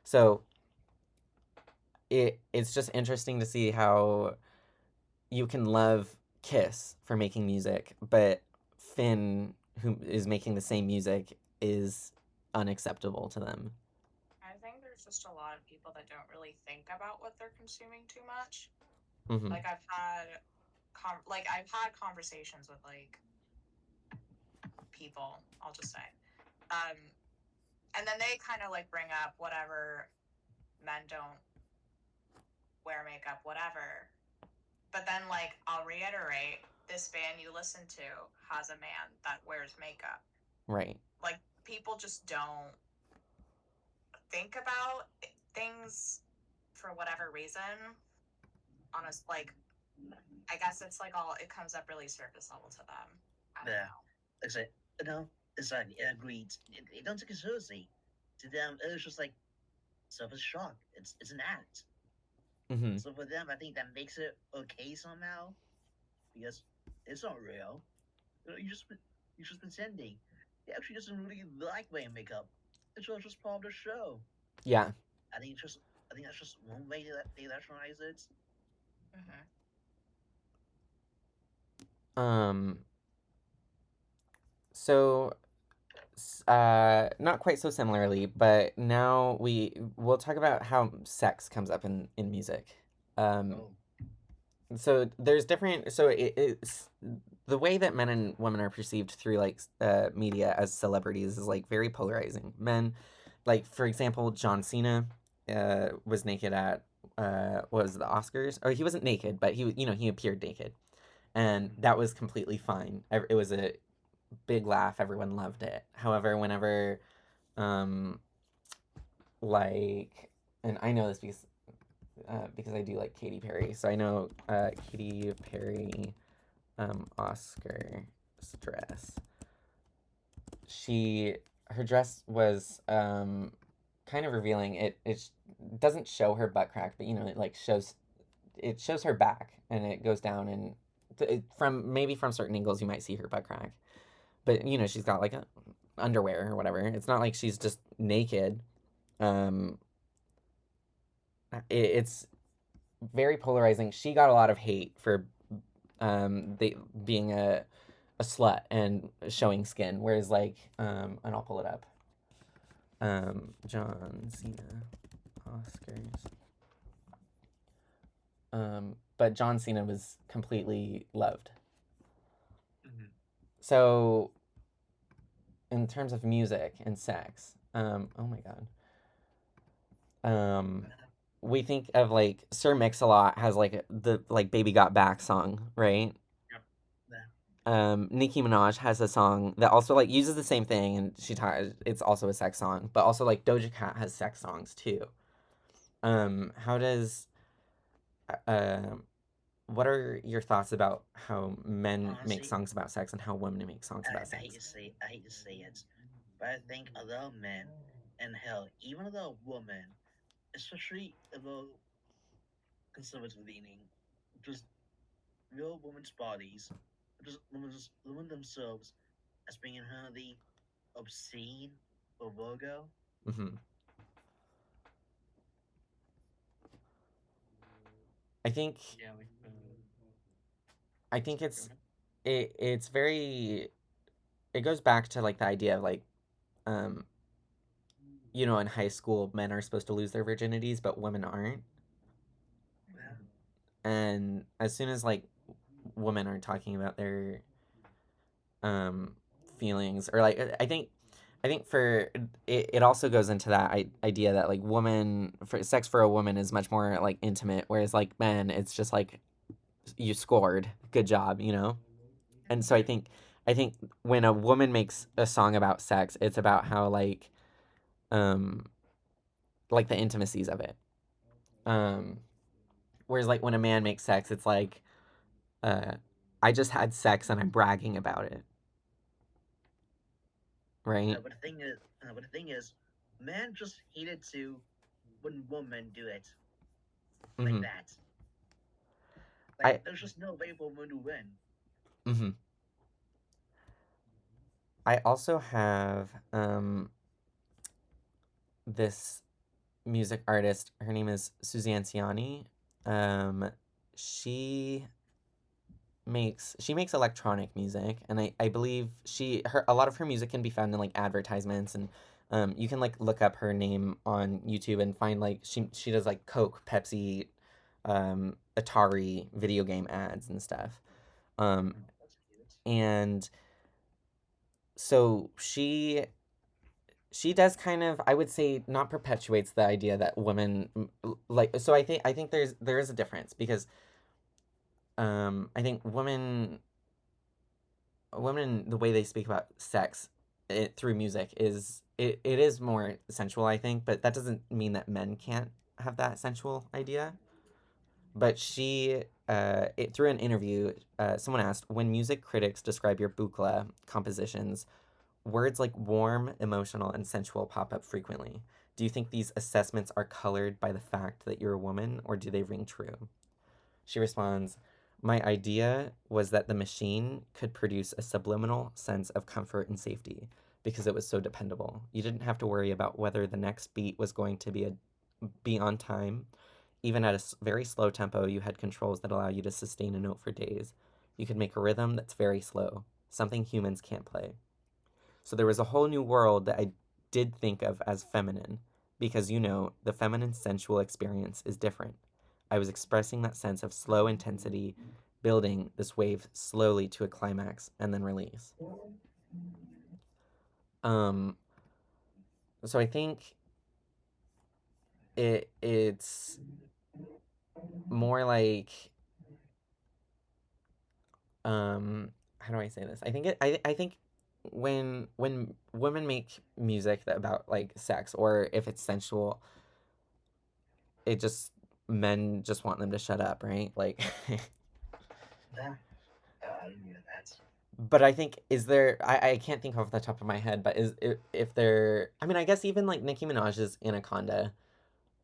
So it's just interesting to see how you can love Kiss for making music, but Finn, who is making the same music is unacceptable to them. I think there's just a lot of people that don't really think about what they're consuming too much. Mm-hmm. Like I've had conversations with like people, I'll just say, and then they kind of like bring up whatever, men don't wear makeup, whatever. But then like I'll reiterate, this band you listen to has a man that wears makeup. Right. Like people just don't think about things for whatever reason. Honest, like I guess it's like it comes up really surface level to them. I don't know. It's like, it's like agreed. They don't take it seriously. To them, it's just like surface shock. It's an act. Mm-hmm. So for them, I think that makes it okay somehow, because it's not real. You just pretending. He actually doesn't really like wearing makeup. It's just part of the show. Yeah. I think that's just one way they rationalize it. So, not quite so similarly, but now we'll talk about how sex comes up in music. So there's different. So it's the way that men and women are perceived through like media as celebrities is like very polarizing. Men, like for example, John Cena, was naked at what was it, the Oscars? Or he wasn't naked, but he appeared naked, and that was completely fine. It was a big laugh. Everyone loved it. However, whenever, like, and I know this because I do like Katy Perry, so I know Katy Perry, Oscar dress. Her dress was kind of revealing. It doesn't show her butt crack, but it shows her back, and it goes down, and from certain angles you might see her butt crack. But she's got like a underwear or whatever. It's not like she's just naked. It's very polarizing. She got a lot of hate for being a slut and showing skin, whereas like and I'll pull it up. John Cena Oscars. But John Cena was completely loved. So in terms of music and sex, oh my god. We think of like Sir Mix-a-Lot has like the like Baby Got Back song, right? Nicki Minaj has a song that also like uses the same thing, and it's also a sex song, but also like Doja Cat has sex songs too. How does what are your thoughts about how men make songs about sex and how women make songs about sex? I hate to say it, but I think a lot of men, and hell, even a lot of women, especially a lot conservative leaning, just real women's bodies, just women themselves as being inherently obscene or vulgar. Mm-hmm. I think it's very, it goes back to like the idea of like in high school men are supposed to lose their virginities but women aren't. And as soon as like women are talking about their feelings, or like I think for it also goes into that idea that like sex for a woman is much more like intimate, whereas like men it's just like you scored, good job. And so I think when a woman makes a song about sex, it's about how like the intimacies of it, whereas like when a man makes sex, it's like I just had sex and I'm bragging about it, right? But the thing is, men just hated to when women do it like Mm-hmm. that. Like there's just no way for women to win. Mm-hmm. I also have this music artist. Her name is Suzanne Ciani. She makes electronic music, and I believe a lot of her music can be found in like advertisements, and you can like look up her name on YouTube and find like she does like Coke, Pepsi, Atari video game ads and stuff. Um, That's cute. and so she does kind of, I would say, not perpetuates the idea that women like, so I think there is a difference, because I think women, the way they speak about sex through music it is more sensual, I think, but that doesn't mean that men can't have that sensual idea. But through an interview, someone asked, when music critics describe your bukla compositions, words like warm, emotional, and sensual pop up frequently. Do you think these assessments are colored by the fact that you're a woman, or do they ring true? She responds, my idea was that the machine could produce a subliminal sense of comfort and safety because it was so dependable. You didn't have to worry about whether the next beat was going to be on time. Even at a very slow tempo, you had controls that allow you to sustain a note for days. You could make a rhythm that's very slow, something humans can't play. So there was a whole new world that I did think of as feminine, because the feminine sensual experience is different. I was expressing that sense of slow intensity, building this wave slowly to a climax and then release. Um, so I think it's more like, how do I say this? I think when women make music about like sex, or if it's sensual, it just men just want them to shut up, right? Like Yeah, I knew that. but I think, is there, I can't think off the top of my head, but if there, I mean, I guess even like Nicki Minaj's Anaconda,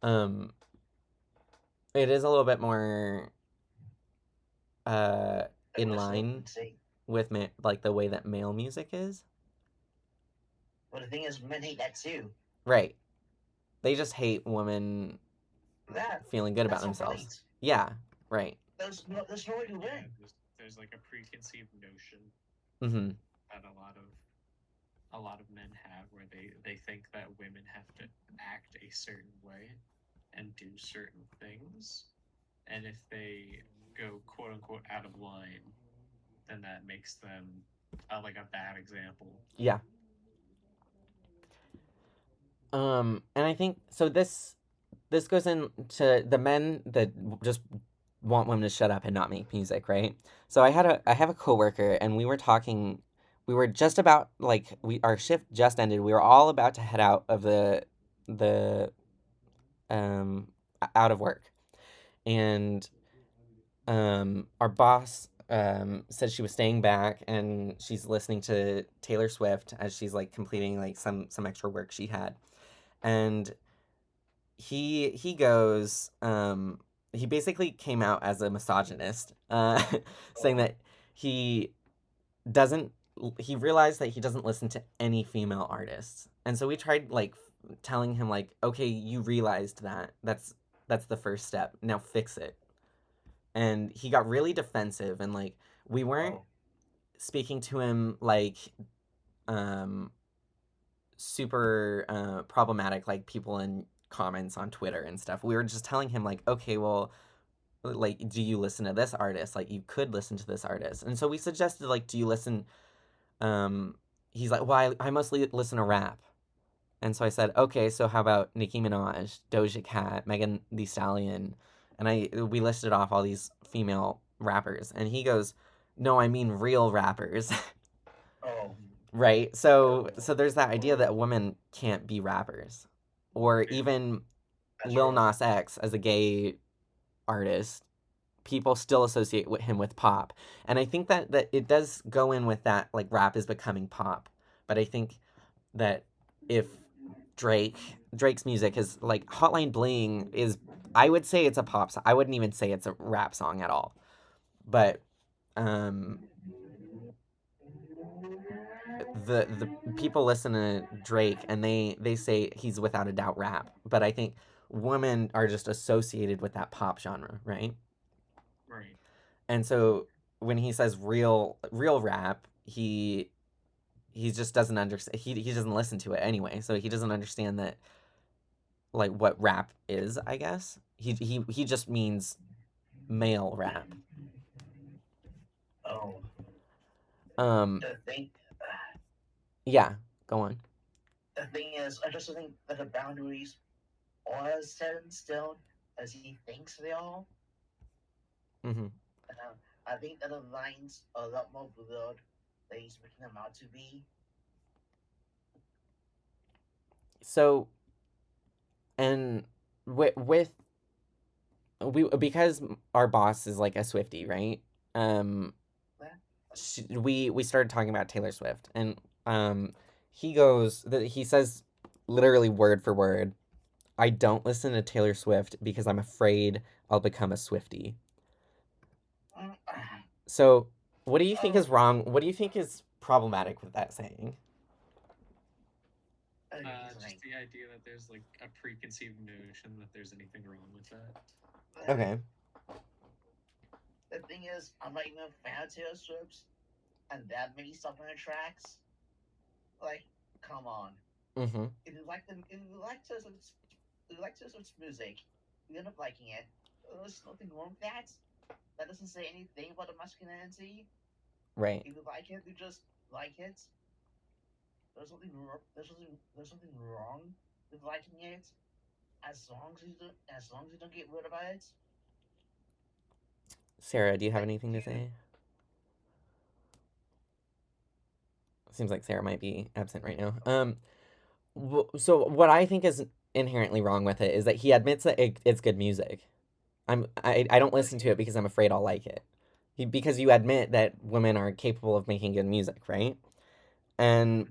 um it is a little bit more uh in That's what line I'm saying. with like the way that male music is. But the thing is, men hate that too. Right. They just hate women Yeah, feeling good about that's not themselves. right. Yeah, right. There's no way to win. There's like a preconceived notion Mm-hmm. that a lot of men have, where they think that women have to act a certain way and do certain things, and if they go quote unquote out of line, then that makes them like a bad example. Yeah. And I think so. This goes into the men that just want women to shut up and not make music, right? So I have a coworker, and we were talking. We were just about, like, our shift just ended. We were all about to head out of the out of work, and our boss said she was staying back, and she's listening to Taylor Swift as she's like completing like some extra work she had. And he goes, he basically came out as a misogynist, saying that he doesn't he realized that he doesn't listen to any female artists. And so we tried like telling him, like, okay, you realized that. That's the first step. Now fix it. And he got really defensive, and like we weren't speaking to him like um super problematic, like people in comments on Twitter and stuff. We were just telling him, like, okay, well, like, do you listen to this artist? Like, you could listen to this artist. And so we suggested, like, do you listen, he's like, well, I mostly listen to rap. And so I said, okay, so how about Nicki Minaj, Doja Cat, Megan Thee Stallion? And we listed off all these female rappers, and he goes, no, I mean real rappers. Oh, Right? So there's that idea that women can't be rappers. Or even that's Lil right. Nas X as a gay artist, people still associate him with pop. And I think that it does go in with that, like, rap is becoming pop. But I think that if Drake's music is like Hotline Bling is, I would say it's a pop song. I wouldn't even say it's a rap song at all. But um the people listen to Drake, and they say he's without a doubt rap, but I think women are just associated with that pop genre, right? Right. And so when he says real rap, he just doesn't understand. He doesn't listen to it anyway, so he doesn't understand that, like, what rap is. I guess he just means male rap. Oh, Um, the thing, yeah, go on. the thing is, I just think that the boundaries are as set in stone as he thinks they are. Mm-hmm. I think that the lines are a lot more blurred than he's making them out to be. So, and with we because our boss is like a Swiftie, right? Um, we started talking about Taylor Swift, and he says literally word for word, I don't listen to Taylor Swift because I'm afraid I'll become a Swiftie. So, what do you think is wrong? What do you think is problematic with that saying? Just the idea that there's like a preconceived notion that there's anything wrong with that. Okay. The thing is, I'm not even a fan of Taylor Swift, and that many stuff on her tracks. Like, come on. Mm-hmm. If you like Taylor Swift's music, you end up liking it. There's nothing wrong with that. That doesn't say anything about the masculinity. Right. If you like it, you just like it. There's something wrong with liking it, as long as you don't get rude about it. Sarah, do you have anything to say? Seems like Sarah might be absent right now. So what I think is inherently wrong with it is that he admits that it's good music. I don't listen to it because I'm afraid I'll like it. Because you admit that women are capable of making good music, right? And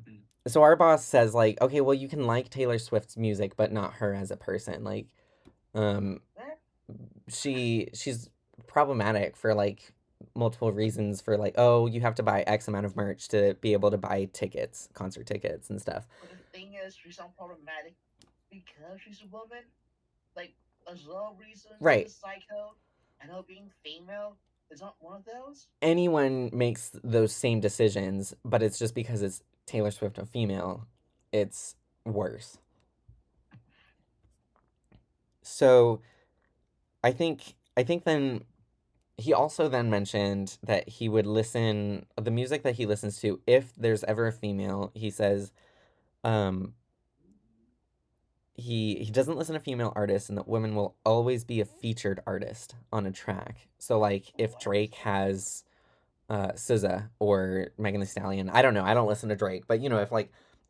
so our boss says, like, okay, well, you can like Taylor Swift's music, but not her as a person. Like, she's problematic for, like, multiple reasons, for, like, oh, you have to buy X amount of merch to be able to buy tickets, concert tickets and stuff. But the thing is, she's not problematic because she's a woman. Like, there's no reason to dislike her, and her being female is not one of those. Anyone makes those same decisions, but it's just because it's Taylor Swift a female, it's worse. So I think then he also then mentioned that he would listen the music that he listens to, if there's ever a female, he says he doesn't listen to female artists, and that women will always be a featured artist on a track. So, like, if Drake has SZA or Megan Thee Stallion, I don't know, I don't listen to Drake, but, you know,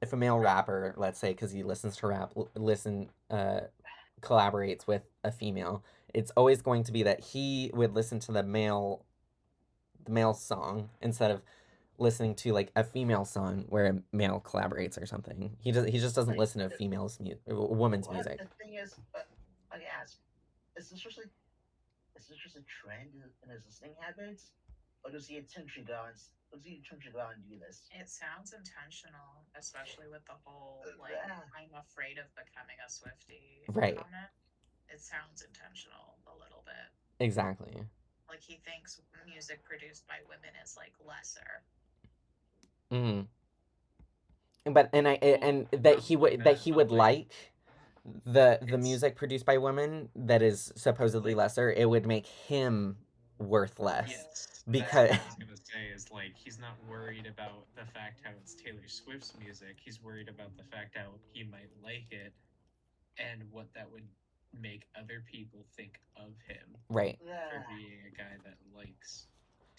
if a male rapper, let's say, because he listens to rap, collaborates with a female, it's always going to be that he would listen to the male song instead of listening to, like, a female song where a male collaborates or something. He just doesn't listen to a woman's music. The thing is, I ask, is this just a trend in his listening habits, or does he intentionally go and do this? It sounds intentional, especially with the whole, like, I'm afraid of becoming a Swiftie comment. It sounds intentional a little bit. Exactly. Like, he thinks music produced by women is, like, lesser. But that he would like the music produced by women that is supposedly lesser, it would make him worth less. Yes, because that's what I was gonna say, is, like, he's not worried about the fact how it's Taylor Swift's music. He's worried about the fact how he might like it and what that would make other people think of him. Right. For being a guy that likes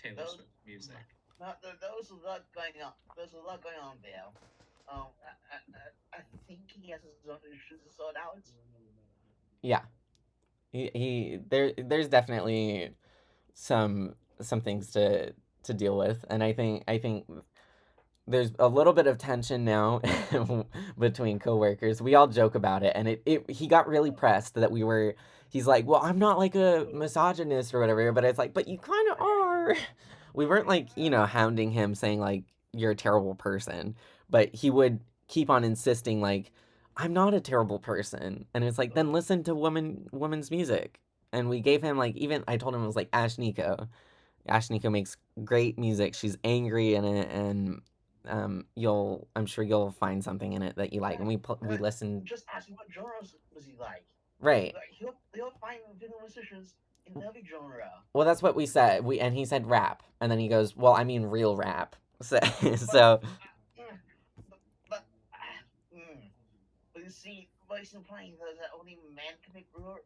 Taylor Swift music. There's a lot going on. There's a lot going on there. I think he has his own issues to sort out. Yeah. There's definitely some things to deal with, and I think there's a little bit of tension now between coworkers. We all joke about it, and he got really pressed that he's like, well, I'm not like a misogynist or whatever, but it's like, but you kind of are. We weren't, like, you know, hounding him saying, like, you're a terrible person, but he would keep on insisting, like, I'm not a terrible person. And it's like, then listen to women's music. And we gave him, like, even I told him it was like Ash Nico. Ashniko makes great music. She's angry in it, and I'm sure you'll find something in it that you like. And we listened. Just ask him what genres does he like. Right. Like he'll find video musicians in every genre. Well, that's what we said. And he said rap, and then he goes, "Well, I mean real rap." So, But, but you see, but he's implying that only men can make real.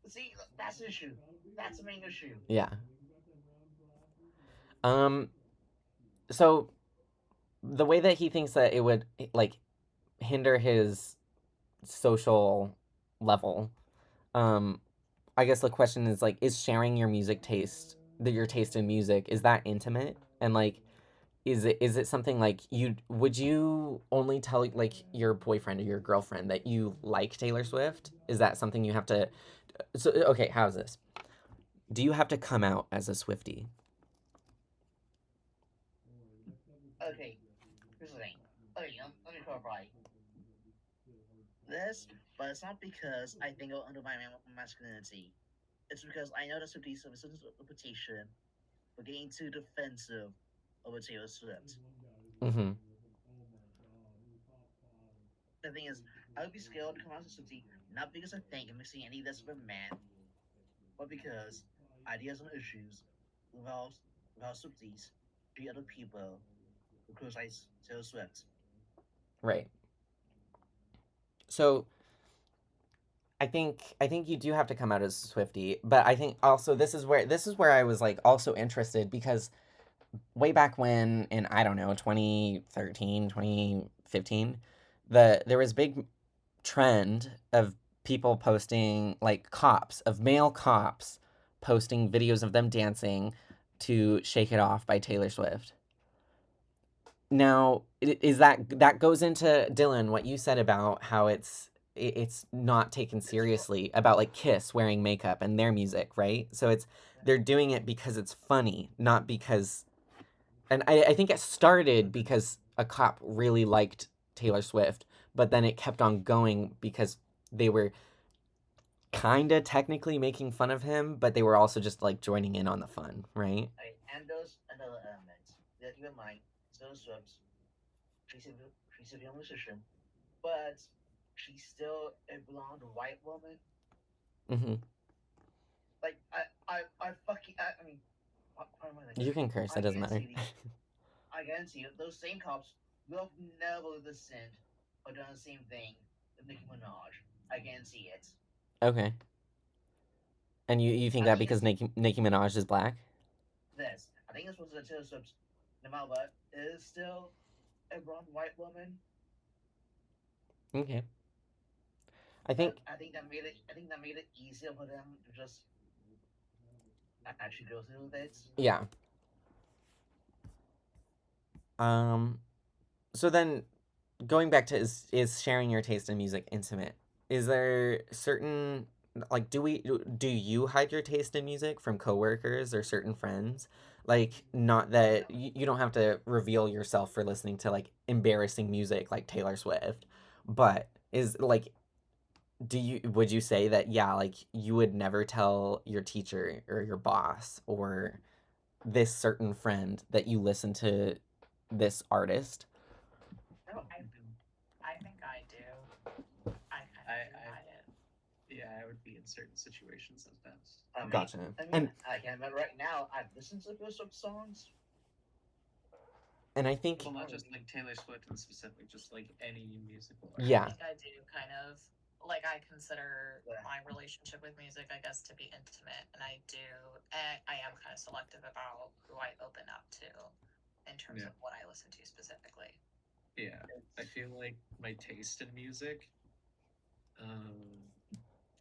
See, that's the issue. That's the main issue. yeah. So the way that he thinks that it would like hinder his social level, I guess the question is like, is sharing your music taste, your taste in music, is that intimate? And like, is it something like would you only tell like your boyfriend or your girlfriend that you like Taylor Swift? Is that something you have to? So okay, how's this? Do you have to come out as a Swiftie? Okay, here's the thing. Okay, let me clarify this, but it's not because I think I'll undermine my masculinity. It's because I know that Swifties have a certain reputation for getting too defensive over Taylor Swift. Mm-hmm. The thing is, I would be scared to come out as a Swiftie, not because I think I'm mixing any of this with a man, but because ideas and issues without Swifties treat other people who criticize Taylor Swift. Right. So I think you do have to come out as a Swiftie, but I think also this is where I was like also interested, because way back when in, I don't know, 2013, 2015, there was big trend of people posting, like male cops posting videos of them dancing to Shake It Off by Taylor Swift. Now, is that goes into, Dylan, what you said about how it's not taken seriously, about like Kiss wearing makeup and their music, right? So they're doing it because it's funny, not because, and I think it started because a cop really liked Taylor Swift, but then it kept on going because they were kind of technically making fun of him, but they were also just like joining in on the fun, right? And there's another element that keep in mind. Taylor Swift, she's a young musician, but she's still a blonde white woman. Mm-hmm. Like I mean, You can curse. It doesn't matter. I guarantee you, those same cops will have never listened or done the same thing with Nicki Minaj. I guarantee it. Okay. And you think that because Nicki Minaj is black? This, I think it's because Taylor Swift, no matter what, is still a blonde white woman. Okay. I think that made it easier for them to just actually go through with it. Yeah. So then, going back to, is sharing your taste in music intimate? Is there certain, like, do you hide your taste in music from coworkers or certain friends? Like, not that you don't have to reveal yourself for listening to like embarrassing music like Taylor Swift, but is like, would you say that, yeah, like you would never tell your teacher or your boss or this certain friend that you listen to this artist? No, I think I do. I hide it. Yeah, I would be in certain situations sometimes. Gotcha. And I can't remember right now. I've listened to those songs. And I think, Well, not just like Taylor Swift in specific, just like any musical artist. Yeah. I think I do kind of, like, I consider my relationship with music, I guess, to be intimate, and I am kind of selective about who I open up to in terms of what I listen to specifically. Yeah, I feel like my taste in music,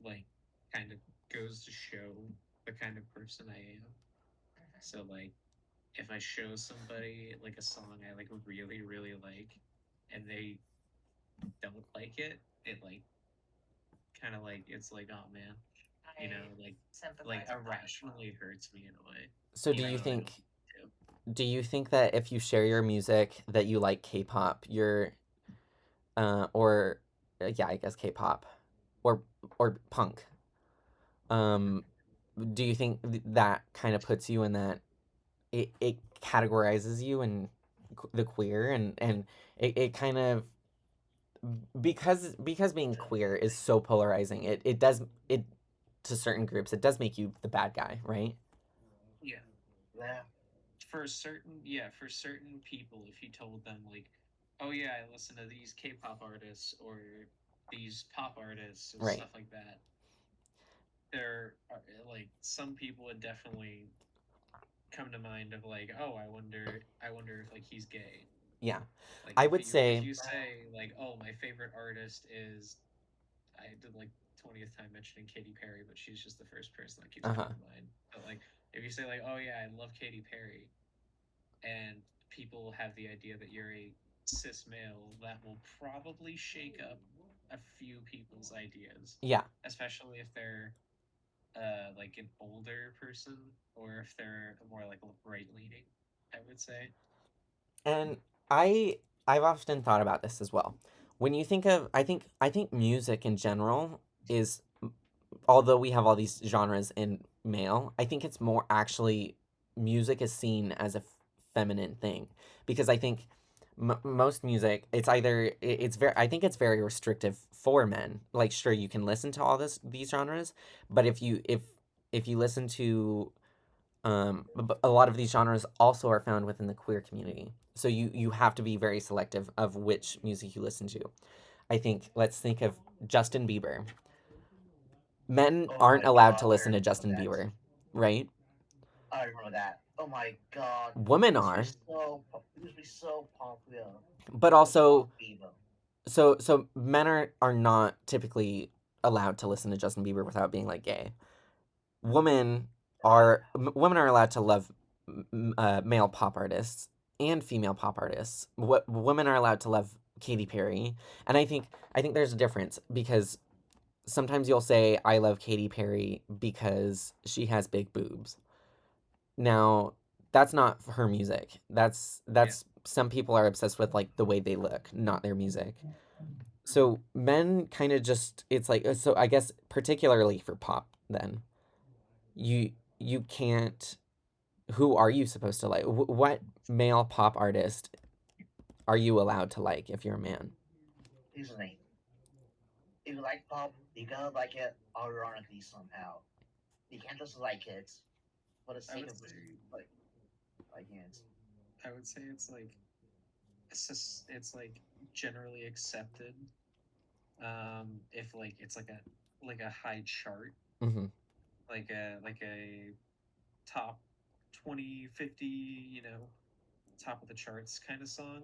like, kind of goes to show the kind of person I am. So, like, if I show somebody like a song I like really, really like, and they don't like it, it like kind of like, it's like, oh man, you know, like irrationally hurts me in a way. So do you think that if you share your music that you like K-pop, you're yeah, I guess K-pop or punk, do you think that kind of puts you in that it categorizes you in the queer, and it kind of, because being queer is so polarizing, it does it to certain groups, it does make you the bad guy, right? Yeah. Yeah. For certain people, if you told them like, oh yeah, I listen to these K-pop artists or these pop artists and Right. stuff like that, there are like some people would definitely come to mind of like, oh, I wonder if like he's gay. Yeah. Like I if would you if say, you say like, oh, my favorite artist is, I did like 20th time mentioning Katy Perry, but she's just the first person that keeps uh-huh. coming to mind. But like if you say like, oh yeah, I love Katy Perry, and people have the idea that you're a cis male, that will probably shake up a few people's ideas, Yeah. especially if they're like an older person or if they're more like right leaning, I would say. And I've often thought about this as well. When you think of, I think music in general is, although we have all these genres in male, I think it's more actually, music is seen as a feminine thing, because I think most music, it's either it's very, I think it's very restrictive for men. Like, sure, you can listen to all these genres, but if you listen to, a lot of these genres also are found within the queer community. So you have to be very selective of which music you listen to. I think, let's think of Justin Bieber. Men Oh aren't my allowed to god, I listen to remember Justin that. Bieber, right? I remember that. Oh my god. Women It used to be are, it used to be so popular. but Just also, Pop Fever. so men are not typically allowed to listen to Justin Bieber without being like gay. Women women are allowed to love male pop artists and female pop artists. What women are allowed to love Katy Perry, and I think there's a difference, because sometimes you'll say I love Katy Perry because she has big boobs. Now, that's not her music. That's some people are obsessed with like the way they look, not their music. So men kind of just, it's like, so I guess particularly for pop, then you you can't, who are you supposed to like? What male pop artist are you allowed to like if you're a man? Here's the thing. If you like pop, you gotta like it ironically somehow. You can't just like it for the I sake would of say like liking it. I would say it's like it's like generally accepted. If like it's like a high chart, Mm-hmm. like a top 20, 50, top of the charts kind of song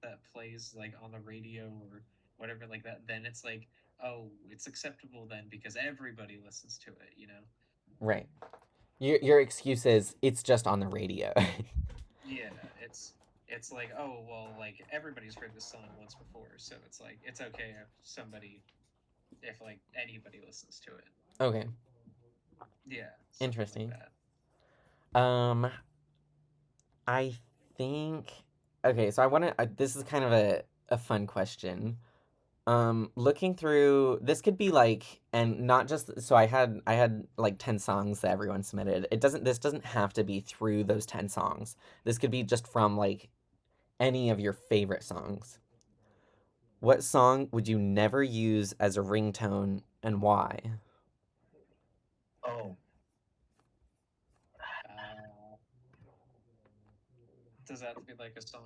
that plays like on the radio or whatever like that, then it's like, oh, it's acceptable then because everybody listens to it. Right. Your excuse is it's just on the radio. Yeah, it's like, oh well, like everybody's heard this song once before, so it's like it's okay if like anybody listens to it. Okay. Yeah, something like Interesting. that. I think, okay, so I want to, this is kind of a fun question. Looking through, this could be like, and not just, so I had like 10 songs that everyone submitted. This doesn't have to be through those 10 songs. This could be just from like any of your favorite songs. What song would you never use as a ringtone, and why? Oh, Uh, does that have to be like a song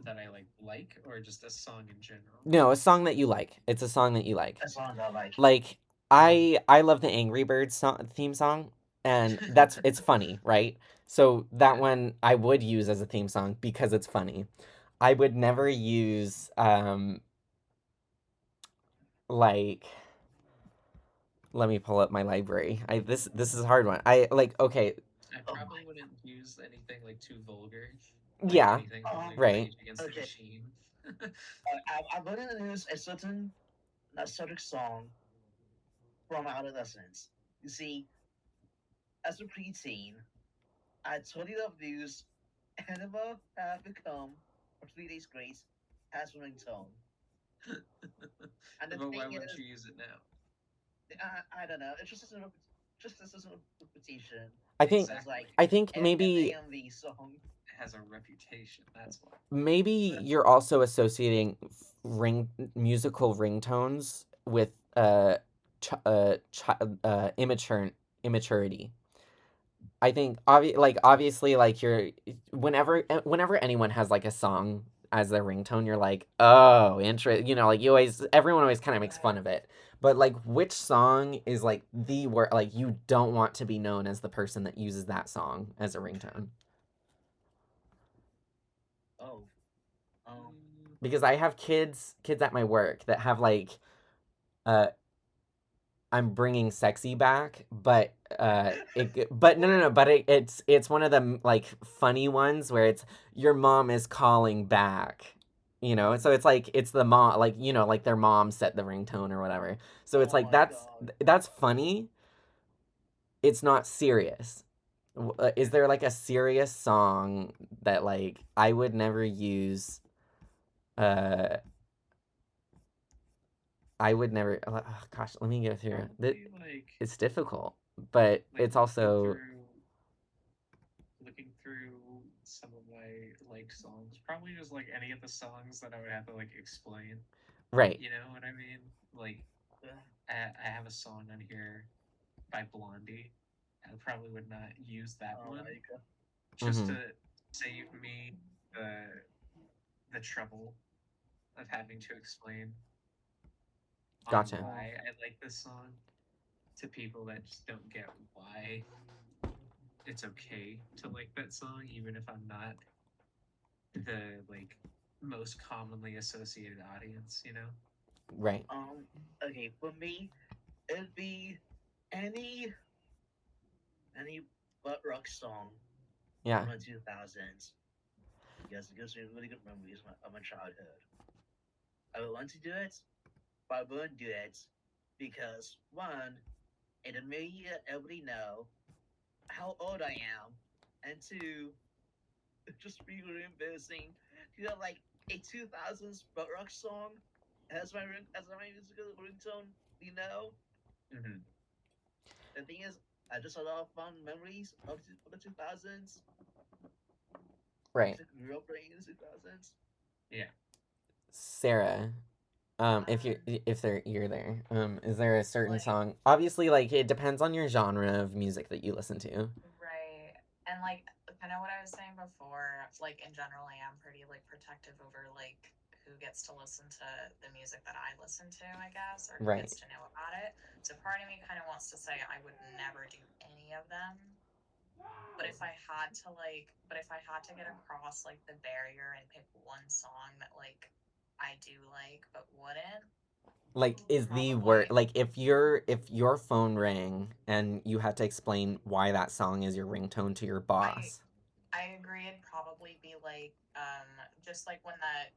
that I like, or just a song in general? No, a song that you like. It's a song that you like. as long as I like. Like, I love the Angry Birds theme song, and it's funny, right? So that Yeah. one I would use as a theme song because it's funny. I would never use like, let me pull up my library. This is a hard one. I like, okay, I Oh probably my. wouldn't use anything like too vulgar, like yeah, anything from like right. Rage Against the Okay. Machine. I'm gonna use a certain nostalgic song from our adolescence. You see, as a preteen, I totally love news and never have become a 3 days grace as a ringtone. And the But why thing wouldn't is, you use it now? I don't know. It's just just as a repetition. I think It's Exactly. like I think an maybe AMV song. It has a reputation. That's why. maybe you're also associating musical ringtones with immaturity. I think obviously like you're whenever anyone has like a song as their ringtone, you're like, oh, like everyone always kind of makes fun of it. But like, which song is like the word, like you don't want to be known as the person that uses that song as a ringtone? Oh, Because I have kids at my work that have like uh I'm bringing sexy back, but but no, but it's one of the like funny ones where it's your mom is calling back, so it's like it's the mom, like like their mom set the ringtone or whatever. So it's oh like my god. that's funny. It's not serious. Is there like a serious song that like I would never use? Uh, I would never. Oh, gosh, let me go through. Probably like It's difficult, but it's also looking through some of my like songs. Probably just like any of the songs that I would have to like explain. right. You know what I mean? Like I have a song on here by Blondie. I probably would not use that Oh one my god. just Mhm. to save me the trouble of having to explain on Gotcha. why I like this song to people that just don't get why it's okay to like that song, even if I'm not the like most commonly associated audience, you know? Right. Okay, for me, it'd be any any butt rock song Yeah. from the 2000s because it gives me really good memories of my childhood. I would want to do it, but I wouldn't do it because one, it'd make everybody know how old I am, and two, it's just really embarrassing to have like a 2000s butt rock song as my musical ringtone. You know, Mm-hmm. the thing is, I just had a lot of fun memories of the 2000s. Right. I grew up playing in the 2000s. Yeah. Sarah, you're there, is there a certain Like- song? Obviously, like it depends on your genre of music that you listen to. Right. And like kind of what I was saying before, like in general I am pretty like protective over like who gets to listen to the music that I listen to, I guess, or who Right. gets to know about it. So part of me kind of wants to say I would never do any of them. But if I had to get across like the barrier and pick one song that like I do like but wouldn't, Like is the word probably like if your phone rang and you had to explain why that song is your ringtone to your boss. I agree it'd probably be like just like when that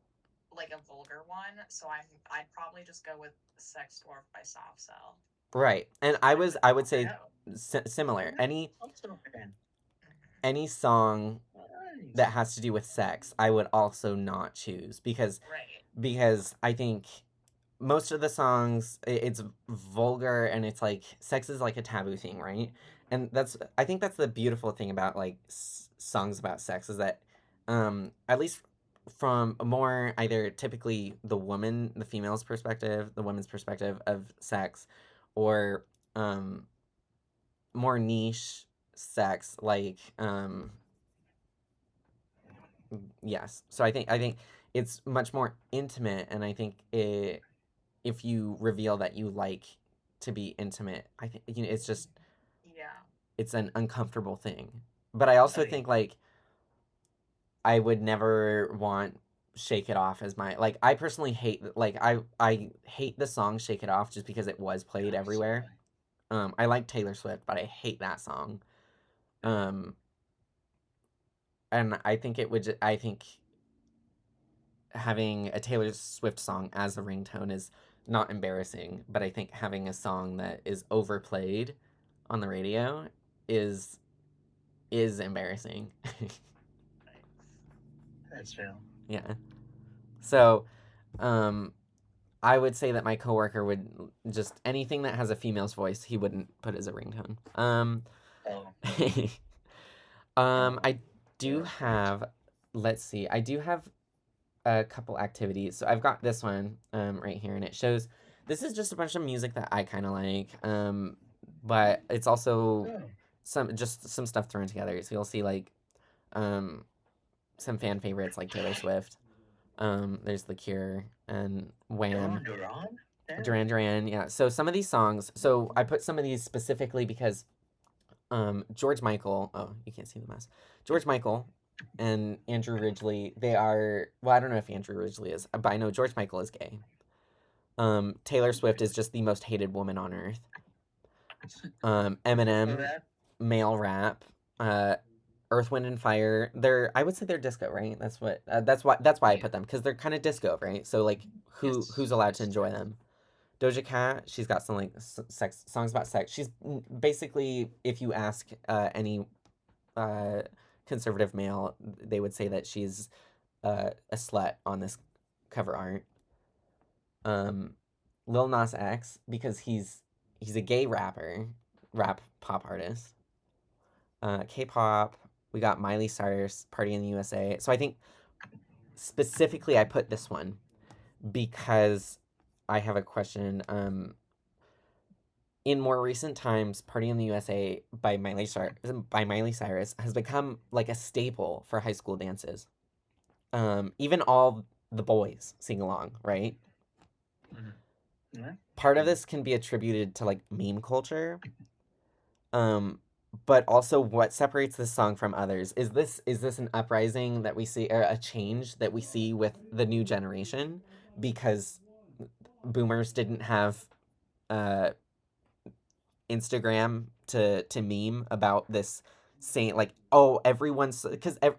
like a vulgar one. So I'd probably just go with Sex Dwarf by Soft Cell. Right. And I would say similar. Also a fan. Any song Nice. that has to do with sex, I would also not choose because Right. I think most of the songs it's vulgar and it's like sex is like a taboo thing, right? And I think that's the beautiful thing about like songs about sex is that at least from a more either typically the female's perspective, the woman's perspective of sex, or um more niche sex like yes. So I think it's much more intimate, and I think if you reveal that you like to be intimate, I think it's just Yeah. it's an uncomfortable thing. But I also Okay. think like I would never want Shake It Off as my like I personally hate like I hate the song Shake It Off just because it was played everywhere. I like Taylor Swift, but I hate that song. Um and I think I think having a Taylor Swift song as a ringtone is not embarrassing, but I think having a song that is overplayed on the radio is embarrassing. That's fair. Yeah. So, um I would say that my coworker would just anything that has a female's voice, he wouldn't put as a ringtone. Oh, I do have, let's see, I do have a couple activities. So I've got this one right here, and it shows this is just a bunch of music that I kind of like, but it's also some stuff thrown together. So you'll see like some fan favorites like Taylor Swift. There's The Cure and Wham. Duran Duran, yeah. So some of these songs, so I put some of these specifically because George Michael, oh, you can't see the mess. George Michael and Andrew Ridgeley, they are, well, I don't know if Andrew Ridgeley is, but I know George Michael is gay. Taylor Swift is just the most hated woman on earth. Eminem, male rap, Earth, Wind, and Fire. I would say they're disco, right? That's why I put them, because they're kind of disco, right? So like, who's allowed to enjoy them? Doja Cat, she's got some like sex songs about sex. She's basically, if you ask any conservative male, they would say that she's a slut on this cover art. Lil Nas X, because he's a gay rap pop artist. K-pop, we got Miley Cyrus, Party in the USA. So I think specifically I put this one because I have a question. In more recent times, Party in the USA by Miley Cyrus has become like a staple for high school dances. Even all the boys sing along, right? Yeah. Part of this can be attributed to like meme culture. But also what separates this song from others is this an uprising that we see, or a change that we see with the new generation, because boomers didn't have Instagram to meme about this, saying like, oh,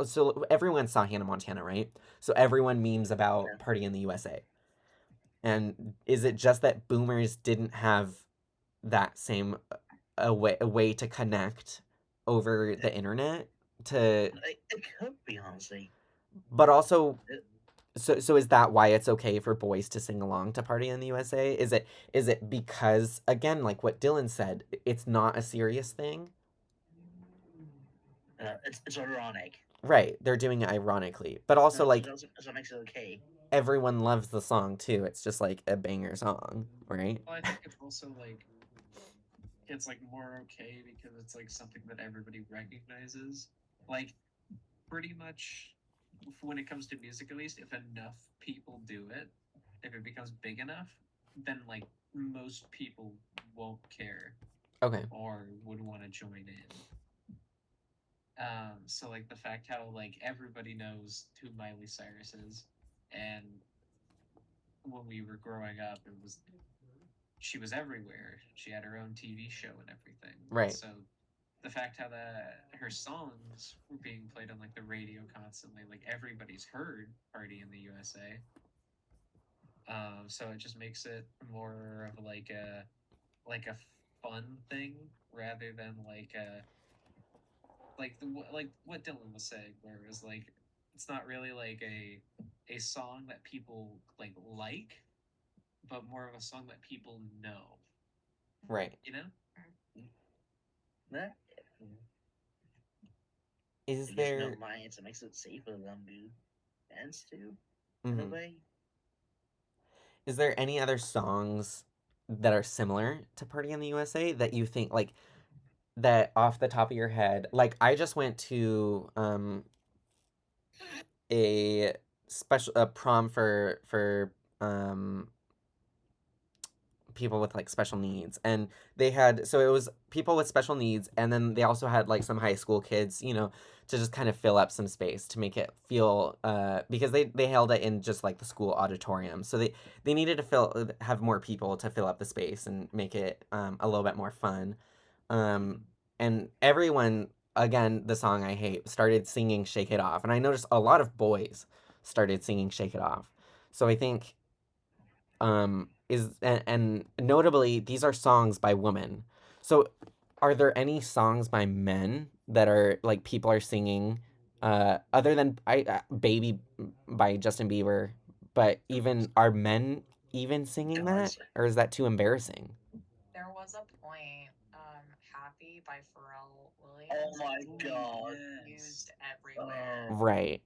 so everyone saw Hannah Montana, right? So everyone memes about Party in the USA. And is it just that boomers didn't have that same a way to connect over the internet to? It could be, honestly. But also, so is that why it's okay for boys to sing along to Party in the USA? Is it because, again, like what Dylan said, it's not a serious thing? It's ironic. Right, they're doing it ironically, but also like so makes it okay. Everyone loves the song too. It's just like a banger song, right? Well, I think it's also like it's like more okay because it's like something that everybody recognizes. Like pretty much when it comes to music, at least, if enough people do it, if it becomes big enough, then like most people won't care. Okay. Or would want to join in. So like the fact how like everybody knows who Miley Cyrus is, and when we were growing up, she was everywhere. She had her own TV show and everything. Right. So the fact how her songs were being played on like the radio constantly, like everybody's heard Party in the USA. So it just makes it more of like a fun thing rather than like what Dylan was saying, where it was like it's not really like a song that people like, but more of a song that people know. Right. You know? Yeah. Is there? No minds, it makes it safer than do dance to, in a way. Is there any other songs that are similar to Party in the USA that you think like that off the top of your head? Like I just went to a prom for people with like special needs, and they had, so it was people with special needs, and then they also had like some high school kids, to just kind of fill up some space to make it feel because they held it in just like the school auditorium, so they needed to have more people to fill up the space and make it a little bit more fun. And everyone, again, the song I hate, started singing Shake It Off, and I noticed a lot of boys started singing Shake It Off. So I think and notably these are songs by women. So are there any songs by men that are like people are singing other than Baby by Justin Bieber, but even are men even singing Yeah, that, or is that too embarrassing? There was a point, Happy by Pharrell Oh Williams my was being god. used everywhere, Oh. Right.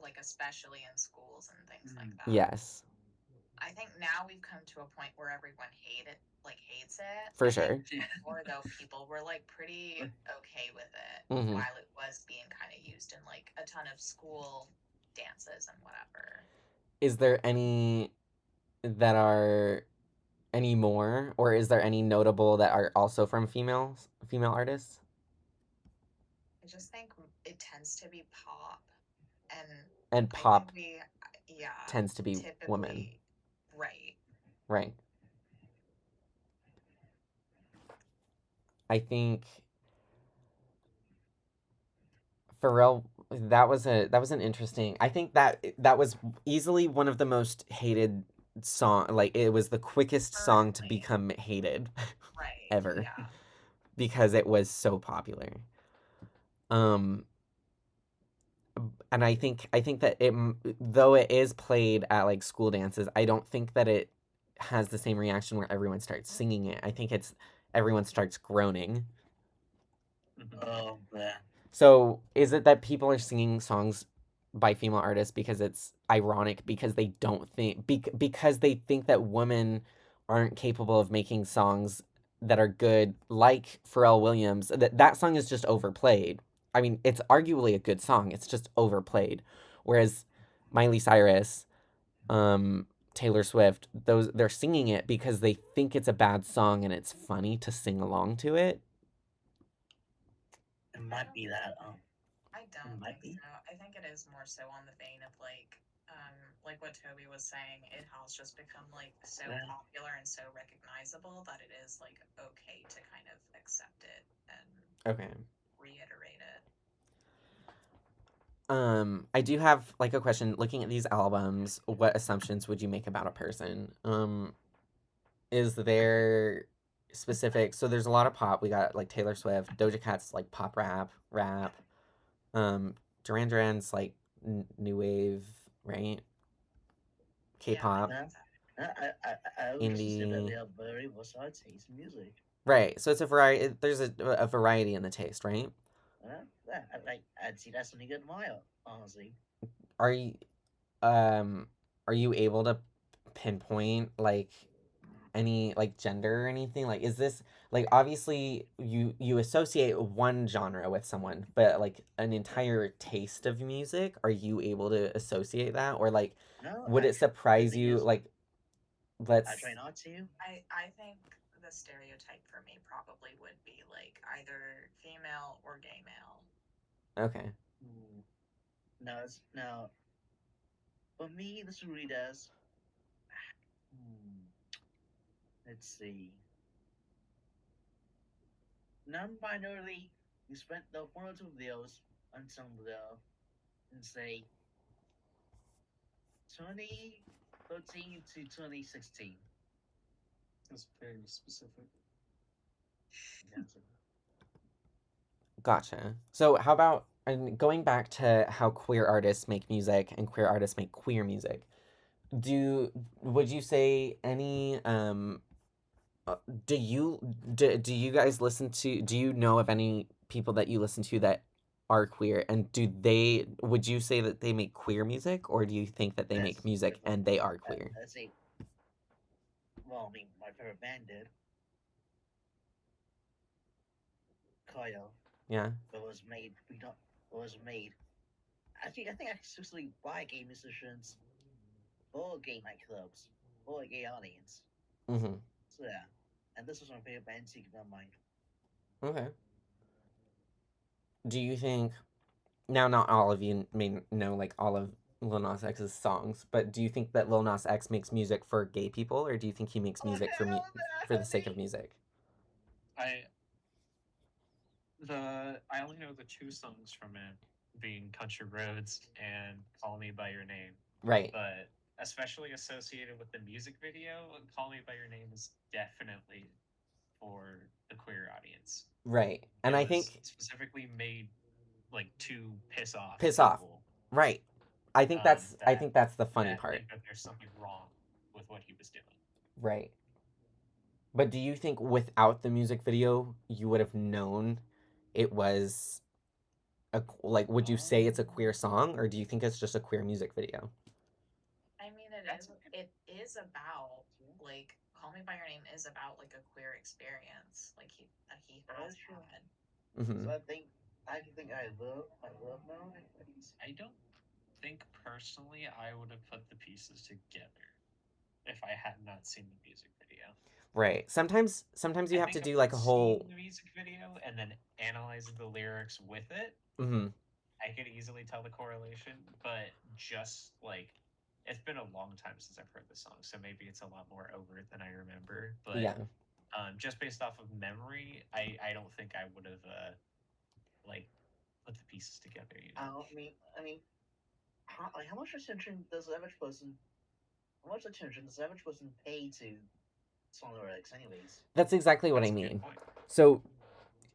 like especially in schools and things like that. Yes, I think now we've come to a point where everyone hates it. for I sure. think before though, people were like pretty okay with it Mhm. while it was being kind of used in like a ton of school dances and whatever. Is there any that are any more, or is there any notable that are also from female artists? I just think it tends to be pop, and And I pop think yeah, tends to be women, typically, right. right? I think Pharrell, that was an interesting. I think that was easily one of the most hated song. Like it was the quickest song to Currently. become hated Right. ever Yeah. because it was so popular. Um, and I think that though it is played at like school dances, I don't think that it has the same reaction where everyone starts singing it. I think it's everyone starts groaning. Oh man. So is it that people are singing songs by female artists because it's ironic because they don't think because they think that women aren't capable of making songs that are good like Pharrell Williams, that song is just overplayed. I mean, it's arguably a good song. It's just overplayed. Whereas Miley Cyrus, Taylor Swift, those they're singing it because they think it's a bad song and it's funny to sing along to it. It might be that. I don't might think be. so. I think it is more so on the vein of like what Toby was saying. It has just become like so Yeah. popular and so recognizable that it is like okay to kind of accept it and Okay. reiterate it. I do have like a question. Looking at these albums, what assumptions would you make about a person? Is there specific? So there's a lot of pop. We got like Taylor Swift, Doja Cat's like pop rap. Duran Duran's like new wave, right? K-pop, Yeah, I would just say that they indie. are very versatile taste in music. Right. So it's a variety. There's a variety in the taste, right? Yeah, I'd see that's something you admire, honestly. Are you um are you able to pinpoint like any like gender or anything? Like is this like obviously you associate one genre with someone, but like an entire taste of music, are you able to associate that? Or like No, would it the surprise thing you is, like I let's try not to. I think the stereotype for me probably would be like either female or gay male. okay. No. For me, this really does. Let's see. Non-binary, we spent the one or two videos on some of the, and say 2013 to 2016. That's very specific. Gotcha. So how about and going back to how queer artists make music and queer artists make queer music, would you say any do you guys listen to do you know of any people that you listen to that are queer, and would you say that they make queer music, or do you think that they make music and they are queer? Let's see. Well, I mean, my favorite band did. Kyle. Yeah. It was made. It was made. Actually, I think exclusively by gay musicians, or gay nightclubs, or a gay audience. Mm-hmm. So yeah, and this was my favorite band to keep in mind. Okay. Do you think now not all of you may know like all of Lil Nas X's songs, but do you think that Lil Nas X makes music for gay people, or do you think he makes music for the sake of music? I only know the two songs from it, being Country Roads and Call Me by Your Name. Right. But especially associated with the music video, Call Me by Your Name is definitely for the queer audience. Right. And I think specifically made like to piss off people. Right. I think that's the funny I part. think that there's something wrong with with what he was doing. Right. But do you think without the music video, you would have known it was like, would you say it's a queer song, or do you think it's just a queer music video? I mean, it is about like Call Me by Your Name is about like a queer experience, like he has had. Mm-hmm. So I think I love now. I don't think personally I would have put the pieces together if I had not seen the music video. Right. Sometimes you have to do like a whole seeing the music video and then analyzing the lyrics with it. Mm-hmm. I could easily tell the correlation, but just like it's been a long time since I've heard the song, so maybe it's a lot more overt than I remember. But Yeah. Just based off of memory, I don't think I would have like put the pieces together. You know? I mean, how much attention does the average person? How much attention does the average person pay to song lyrics, anyways? That's exactly what I mean. So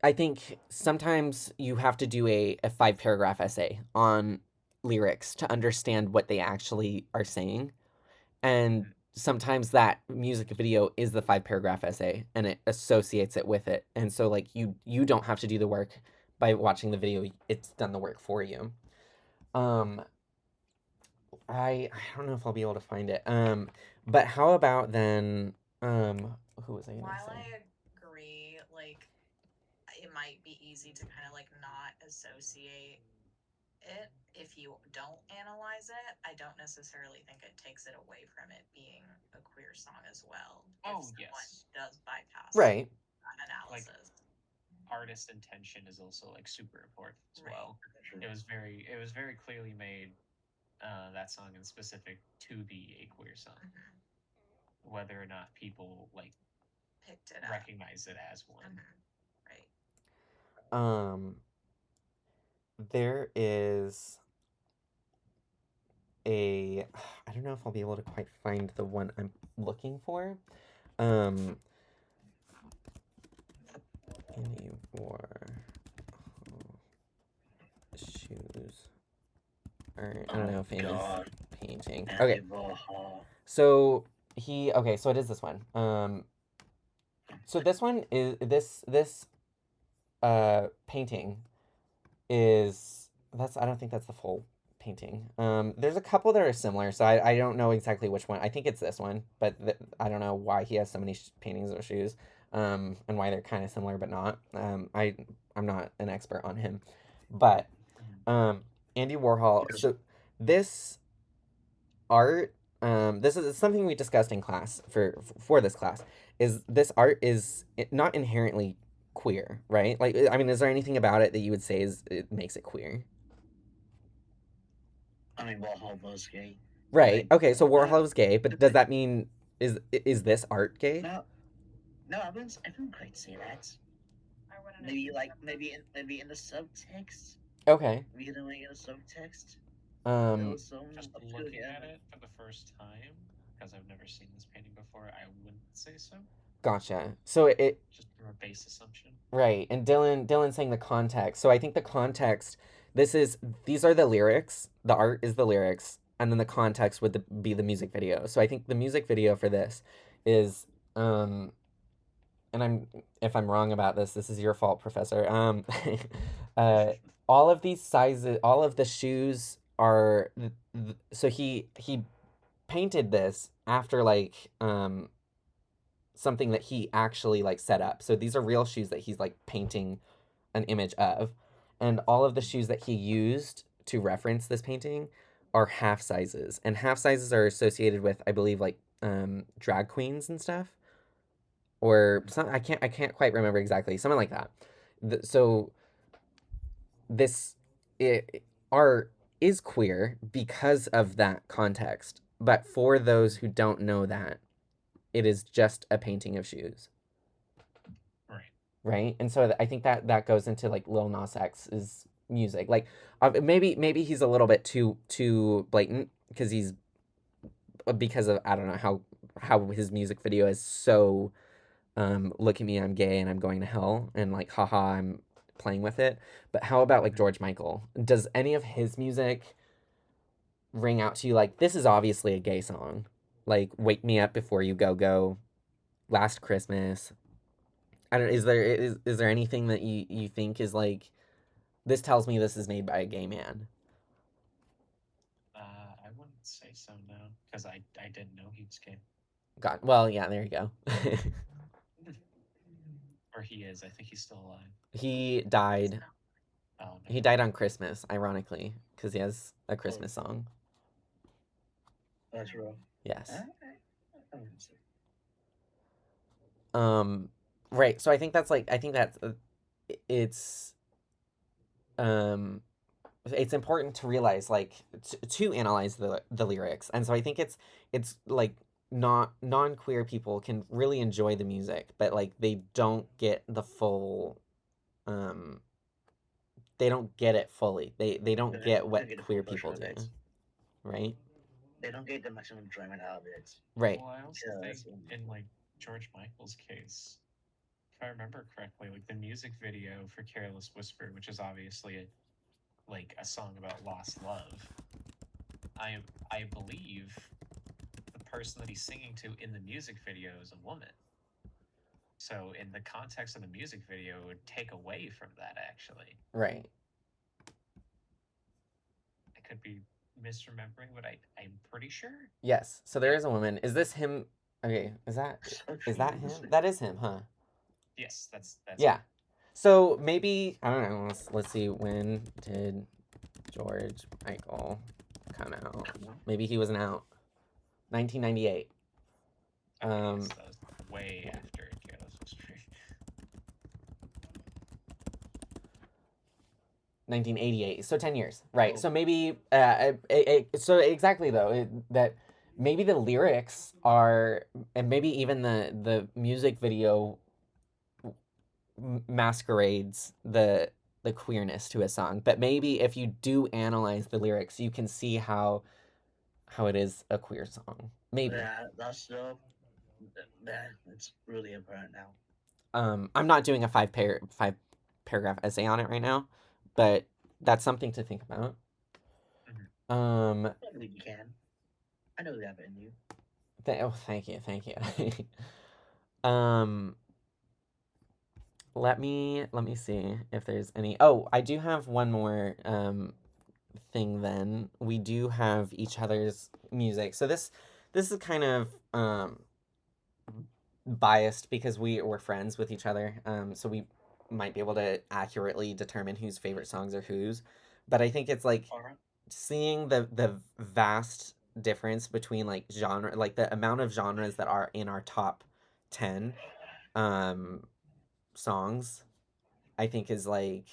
I think sometimes you have to do a 5-paragraph essay on lyrics to understand what they actually are saying. And sometimes that music video is the 5-paragraph essay and it associates it with it. And so like you don't have to do the work by watching the video. It's done the work for you. I don't know if I'll be able to find it. But how about then who was I gonna While say? I agree, like it might be easy to kind of like not associate it if you don't analyze it. I don't necessarily think it takes it away from it being a queer song as well. Oh, if yes. Does bypass Right. that analysis. Artist intention is also like super important as well. It was very clearly made, that song in specific to be a queer song. Mm-hmm. Whether or not people like picked it recognize it as one. Mm-hmm. Right. There is I don't know if I'll be able to quite find the one I'm looking for. Any war shoes. Or I don't know, famous painting. Okay. So so it is this one. So this one is this painting is I don't think that's the full painting. There's a couple that are similar, so I don't know exactly which one. I think it's this one, but I don't know why he has so many paintings of shoes, and why they're kind of similar but not. I'm not an expert on him, but Andy Warhol. So this art, this is something we discussed in class for this class. Is this art is not inherently queer, right? Like, I mean, is there anything about it that you would say it makes it queer? I mean, Warhol was gay. Right. Okay, so Warhol was gay, but does that mean is this art gay? No, I wouldn't quite say that. Maybe in the subtext. Okay. Maybe in the subtext. Just looking at it for the first time, because I've never seen this painting before, I wouldn't say so. Gotcha. So it just from a base assumption. Right. And Dylan saying the context. So I think the context these are the lyrics, the art is the lyrics, and then the context would be the music video. So I think the music video for this is and if I'm wrong about this is your fault, professor. All of these sizes, all of the shoes are so he painted this after like something that he actually like set up. So these are real shoes that he's like painting an image of, and all of the shoes that he used to reference this painting are half sizes, and half sizes are associated with, I believe, like drag queens and stuff, or some I can't quite remember exactly, something like that. So this art is queer because of that context, but for those who don't know that, it is just a painting of shoes. Right? And so I think that goes into like Lil Nas X's music. Like maybe he's a little bit too blatant because of I don't know how his music video is so look at me, I'm gay and I'm going to hell, and like haha, I'm playing with it. But how about like George Michael? Does any of his music ring out to you like this is obviously a gay song? like "Wake Me Up Before You Go Go," "Last Christmas." I don't. Is there anything that you think is like this tells me this is made by a gay man? I wouldn't say so, no, because I didn't know he was gay. God. Well, yeah. There you go. Or he is. I think he's still alive. He died. Oh, no. He died on Christmas, ironically, because he has a Christmas song. That's real. Yes. Okay. Right. So I think that's it's it's important to realize like to analyze the lyrics, and so I think it's like not non-queer people can really enjoy the music, but like they don't get the full they don't get it fully. They don't get what get the queer full people version do, of it. right? They don't get the maximum enjoyment out of it. Right. Well, I also Yeah, think that's what- in like George Michael's case, if I remember correctly, like the music video for "Careless Whisper," which is obviously a song about lost love, I believe the person that he's singing to in the music video is a woman. So in the context of the music video, it would take away from that actually. Right. I could be misremembering, but I'm pretty sure. Yes. So there is a woman. Is this him? Okay. Is that him? That is him, huh? Yes, that's Yeah. So maybe I don't know. Let's see. When did George Michael come out? Maybe he wasn't out. 1998. Okay, so that was way after Careless Whisper. 1988. So 10 years. Right. Oh. So maybe so exactly though that maybe the lyrics are and maybe even the music video masquerades the queerness to a song, but maybe if you do analyze the lyrics you can see how it is a queer song, maybe. Yeah, that's it's really apparent now. I'm not doing a five paragraph essay on it right now, but that's something to think about. I believe you can. I know that in you. Thank you. Let me see if there's any. Oh, I do have one more thing. Then we do have each other's music. So this is kind of biased because we're friends with each other. So we might be able to accurately determine whose favorite songs are whose. But I think it's like seeing the vast difference between like genre, like the amount of genres that are in our top 10 songs, I think is like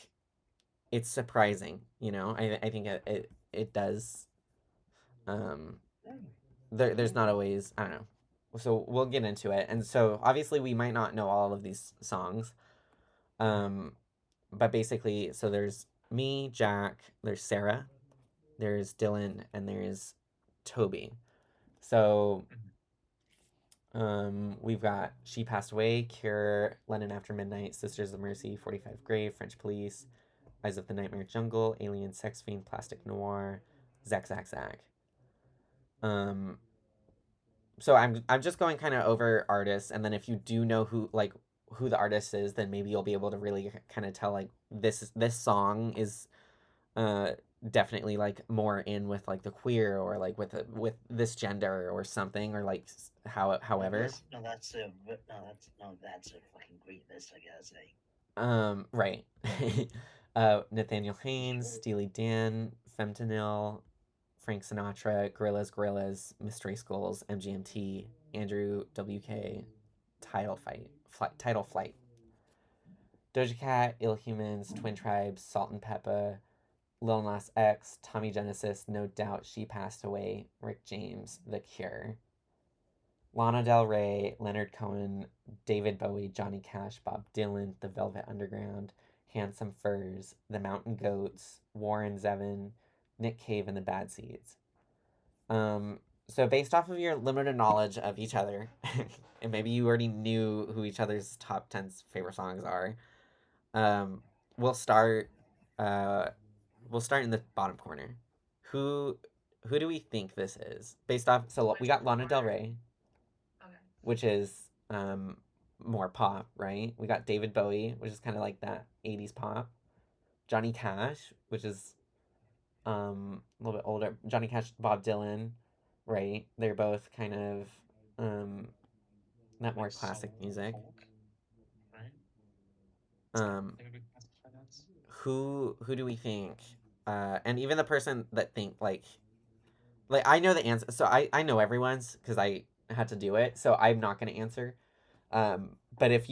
it's surprising, you know. I think it does there's not always, I don't know. So we'll get into it. And so obviously we might not know all of these songs. But basically, so there's me, Jack, there's Sarah, there's Dylan, and there's Toby. So we've got She Passed Away, Cure, Lennon After Midnight, Sisters of Mercy, 45 Grave, French Police, Eyes of the Nightmare Jungle, Alien, Sex Fiend, Plastic Noir, Zack Zack Zack. So I'm just going kind of over artists, and then if you do know who the artist is, then maybe you'll be able to really kind of tell like this song is definitely like more in with like the queer or like with this gender or something, or like however. That's a fucking great list, I gotta say. Right. Nathaniel Haynes, Steely Dan, Fentanyl, Frank Sinatra, Gorillaz, Mystery Skulls, MGMT, Andrew WK, Title Flight, Doja Cat, Ill Humans, Twin Tribes, Salt and Peppa, Lil Nas X, Tommy Genesis, No Doubt, She Passed Away, Rick James, The Cure, Lana Del Rey, Leonard Cohen, David Bowie, Johnny Cash, Bob Dylan, The Velvet Underground, Handsome Furs, The Mountain Goats, Warren Zevon, Nick Cave, and The Bad Seeds. So based off of your limited knowledge of each other, and maybe you already knew who each other's top 10 favorite songs are, we'll start in the bottom corner. Who who do we think this is based off? So we got Lana Del Rey, Okay. which is more pop, right? We got David Bowie, which is kind of like that 80s pop. Johnny Cash, which is a little bit older. Johnny Cash, Bob Dylan, right? They're both kind of that more Like classic soul music. folk, right? Um, They would be classified as. who do we think? And even the person that think like I know the answer, so I know everyone's because I had to do it, so I'm not gonna answer. But if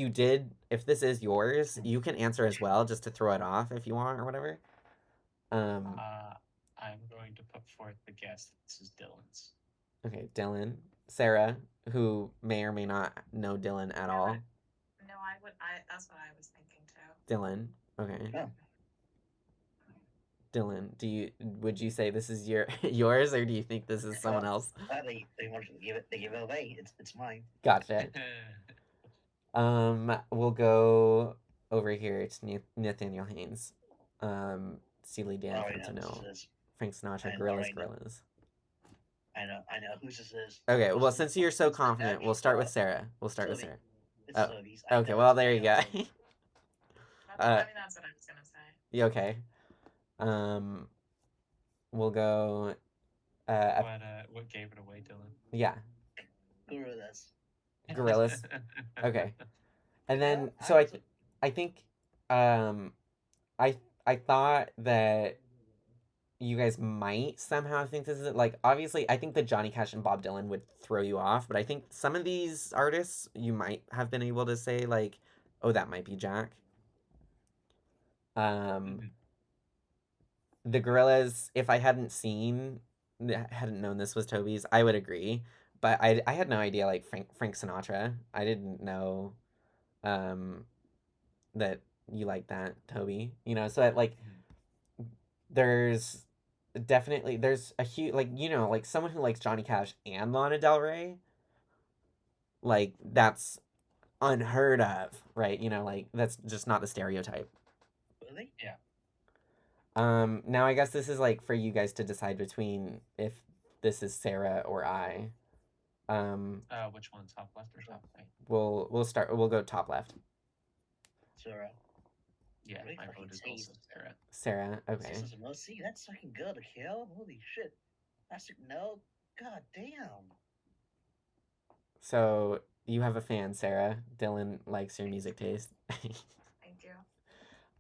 this is yours, you can answer as well, just to throw it off if you want or whatever. I'm going to put forth the guess that this is Dylan's. Okay, Dylan, Sarah, who may or may not know Dylan at all. No, I would. That's what I was thinking too. Dylan, okay. Oh. Dylan, would you say this is yours, or do you think this is someone else? They want to give it away. It's mine. Gotcha. We'll go over here to Nathaniel Haynes. Steely Dan, Fentanyl, Frank Sinatra, Gorillas. I know who this is. Okay, well, since you're so confident, we'll start with Sarah. It's Toby's. okay, well, there you go. I mean, that's what I was gonna say. You okay? We'll go. What gave it away, Dylan? Yeah, Gorillas. okay. And then, so I think, I thought that you guys might somehow think this is it. Like, obviously, I think that Johnny Cash and Bob Dylan would throw you off, but I think some of these artists you might have been able to say like, oh, that might be Jack. The Gorillas, if I hadn't known this was Toby's, I would agree. But I had no idea like Frank Sinatra. I didn't know that you like that, Toby. You know, so that, like there's a huge like someone who likes Johnny Cash and Lana Del Rey. Like that's unheard of, right? You know, like that's just not the stereotype. Really? Yeah. Now I guess this is like for you guys to decide between if this is Sarah or I. Which one, top left or top right? We'll go top left. Sarah. Yeah, Really my fucking vote is also taste. Sarah. Sarah, okay. See, that's fucking good to kill. Holy shit. No. God damn. So you have a fan, Sarah. Dylan likes your music taste. Thank you.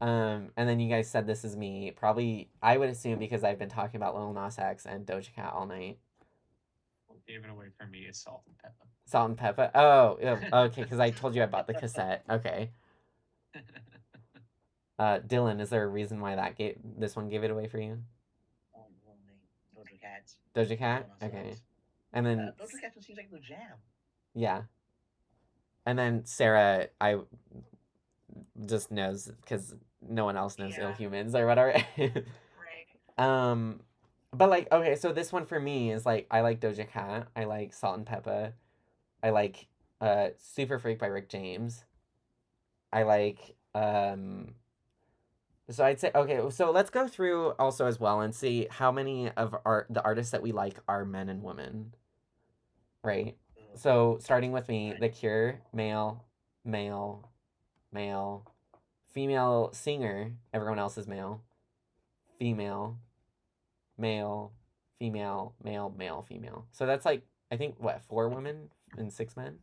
And then you guys said this is me. Probably, I would assume because I've been talking about Lil Nas X and Doja Cat all night. What gave it away for me is Salt and Pepper. Salt and Pepper? Oh, okay, because I told you I bought the cassette. Okay. Dylan, is there a reason why this one gave it away for you? Doja Cat. Doja Cat? Okay. And then Doja Cat seems like the jam. yeah. And then Sarah, I just knows because no one else knows Ill Humans or whatever. Right. But like, okay, so this one for me is like I like Doja Cat, I like Salt and Pepper, I like Super Freak by Rick James. I like so I'd say okay, so let's go through also as well and see how many of the artists that we like are men and women. Right? So starting with me, The Cure, male, male, male, female singer, everyone else is male, female, male, female, male, male, female. So that's like, I think, what, 4 women and 6 men?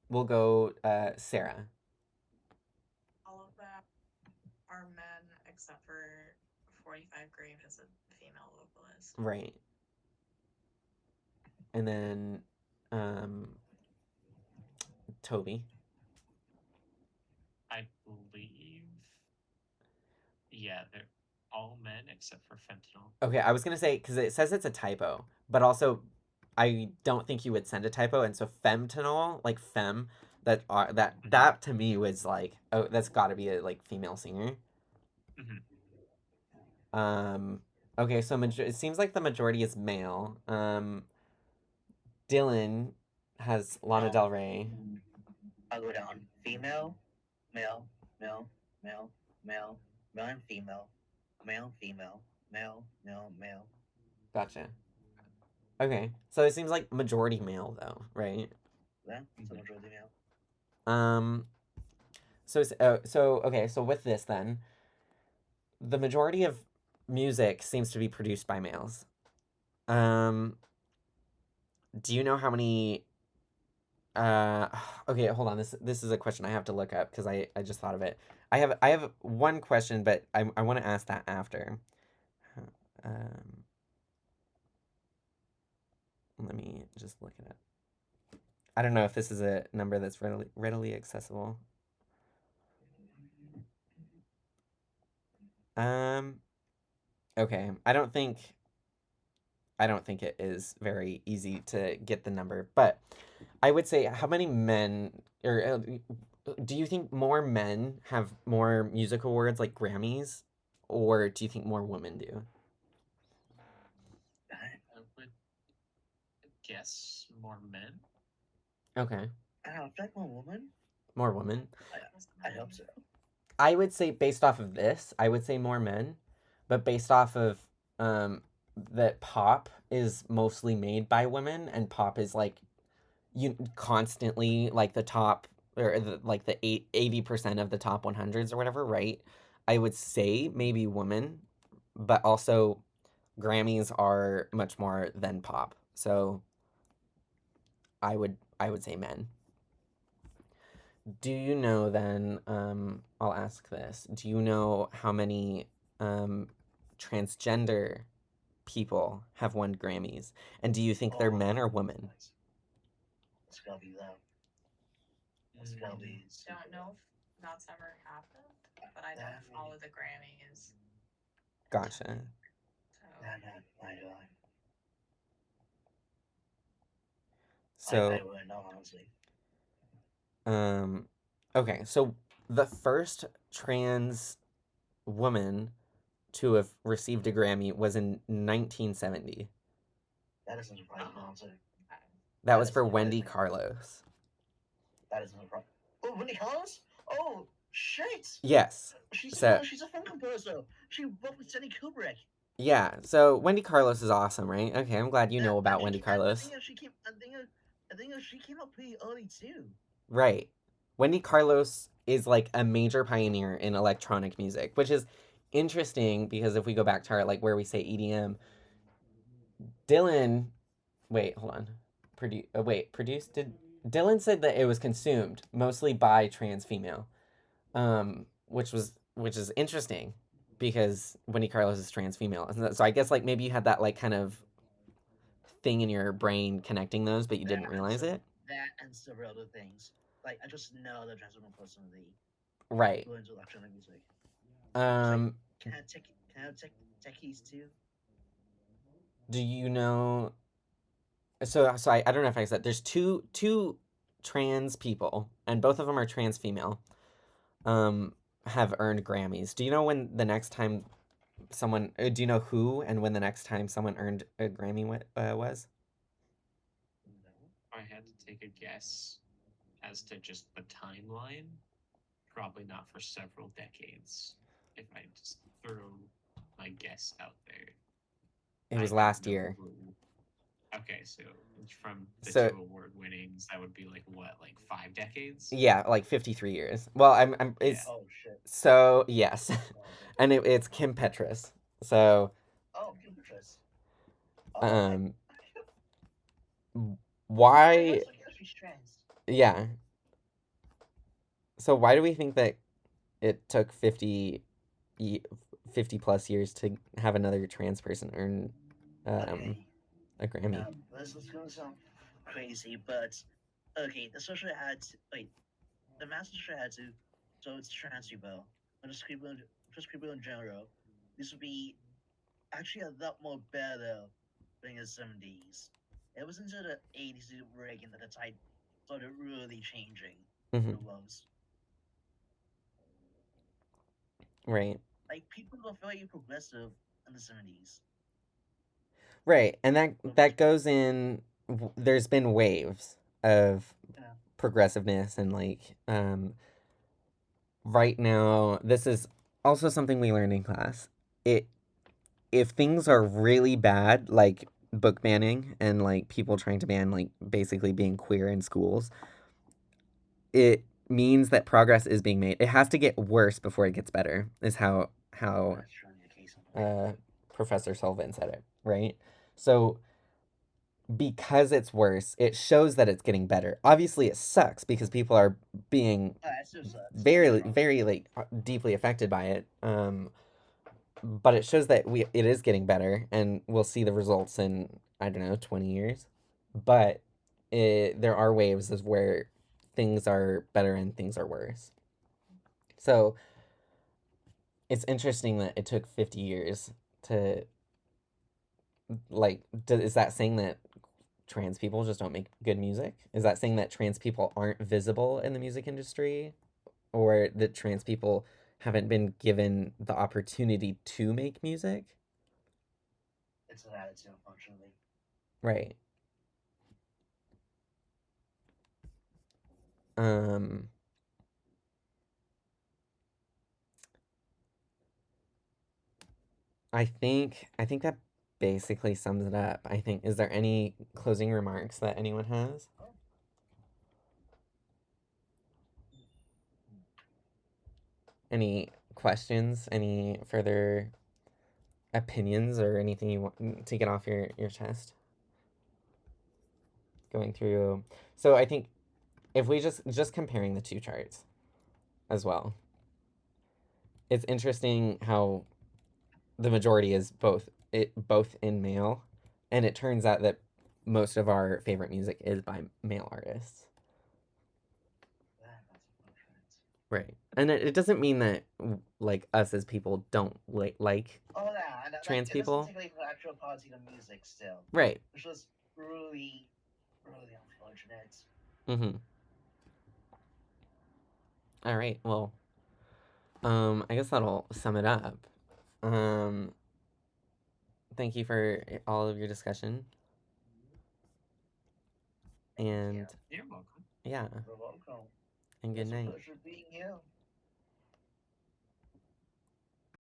We'll go Sarah. All of them are men except for 45 Grave is a female vocalist. Right. And then Toby. I believe, yeah, they're all men except for Fentanyl. Okay, I was gonna say because it says it's a typo, but also I don't think you would send a typo, and so femtanol, like fem, that to me was like, oh, that's got to be a like female singer. Okay, so it seems like the majority is male. Dylan has Lana Del Rey. I'll go down. Female, male, male, male, male, male and female, male, female, male, male, male. Gotcha. Okay, so it seems like majority male though, right? Yeah, it's a majority male. So okay, so with this then, the majority of music seems to be produced by males. Um, do you know how many? Okay, hold on. This is a question I have to look up because I just thought of it. I have one question, but I want to ask that after. Um, let me just look it up. I don't know if this is a number that's readily accessible. Okay. I don't think it is very easy to get the number, but I would say how many men or do you think more men have more music awards like Grammys, or do you think more women do? I would guess more men. Okay, I don't know, like more woman. more women. I hope so. I would say based off of this, I would say more men, but based off of that pop is mostly made by women, and pop is like you constantly like the top or like the 80% of the top 100s or whatever, right? I would say maybe women, but also Grammys are much more than pop. So I would say men. Do you know then, I'll ask this. Do you know how many transgender people have won Grammys? And do you think they're men or women? It's gotta be them. It's gotta be. Don't know if that's ever happened, but I don't follow the Grammys. Gotcha. So I don't. So I wouldn't know, honestly. Okay, so the first trans woman to have received a Grammy was in 1970. That doesn't surprise me, honestly. That was for Wendy Carlos. That doesn't surprise. Oh, Wendy Carlos? Oh, shit! Yes. She's So a film composer. She worked with Stanley Kubrick. yeah, so Wendy Carlos is awesome, right? Okay, I'm glad you know about Wendy I Carlos. think she came up pretty early too. Right. Wendy Carlos is like a major pioneer in electronic music, which is interesting because if we go back to our like where we say EDM, Dylan, wait, hold on. Produced did Dylan said that it was consumed mostly by trans female. Which is interesting because Wendy Carlos is trans female. So I guess like maybe you had that like kind of thing in your brain connecting those, but you didn't realize it. That and several other things. Like I just know the transformer personally. Right. Go into electronic music. Can I have techies too? Do you know? So I don't know if I said there's two trans people, and both of them are trans female. Have earned Grammys. Do you know when the next time someone? Do you know who and when the next time someone earned a Grammy was? No. If I had to take a guess as to just the timeline, probably not for several decades. If I just throw my guess out there. It was last year. Okay, so from the So- two award winnings, that would be like what, like 5 decades? Yeah, like 53 years. Well, I'm it's Oh shit. so yes, and it's Kim Petras. So Oh, Kim Petras. why? She's trans. Yeah. So why do we think that it took 50 plus years to have another trans person earn a Grammy? This is gonna sound crazy, but okay, the social had to, the master had to, so it's trans people, and just people in general. This would be actually a lot more better than the 70s. It was into the 80s Reagan that the tide started really changing. Mhm. It was. Right. Like people were very progressive in the 70s. Right, and that goes in. There's been waves of progressiveness, and like right now, this is also something we learned in class. if things are really bad, like book banning and like people trying to ban like basically being queer in schools, it means that progress is being made. It has to get worse before it gets better, is how That's surely the case. Professor Sullivan said it, right? So because it's worse, it shows that it's getting better. Obviously, it sucks because people are being That still sucks. very like deeply affected by it. But it shows that it is getting better, and we'll see the results in, I don't know, 20 years. But there are waves of where things are better and things are worse. So it's interesting that it took 50 years to, like, is that saying that trans people just don't make good music? Is that saying that trans people aren't visible in the music industry? Or that trans people haven't been given the opportunity to make music? It's an attitude, unfortunately. Right. Um, I think that basically sums it up. I think, is there any closing remarks that anyone has? Any questions? Any further opinions or anything you want to get off your chest? Going through. So I think if we just comparing the two charts as well, it's interesting how the majority is both in male, and it turns out that most of our favorite music is by male artists. That's unfortunate. Right. And it doesn't mean that like us as people don't like Oh yeah, and trans like, people. It doesn't take away from the actual quality of the music still, Right. which was really, really unfortunate. Mm-hmm. All right. Well, I guess that'll sum it up. Um, thank you for all of your discussion. And You're welcome. yeah, You're welcome. and good It's a night. pleasure being here.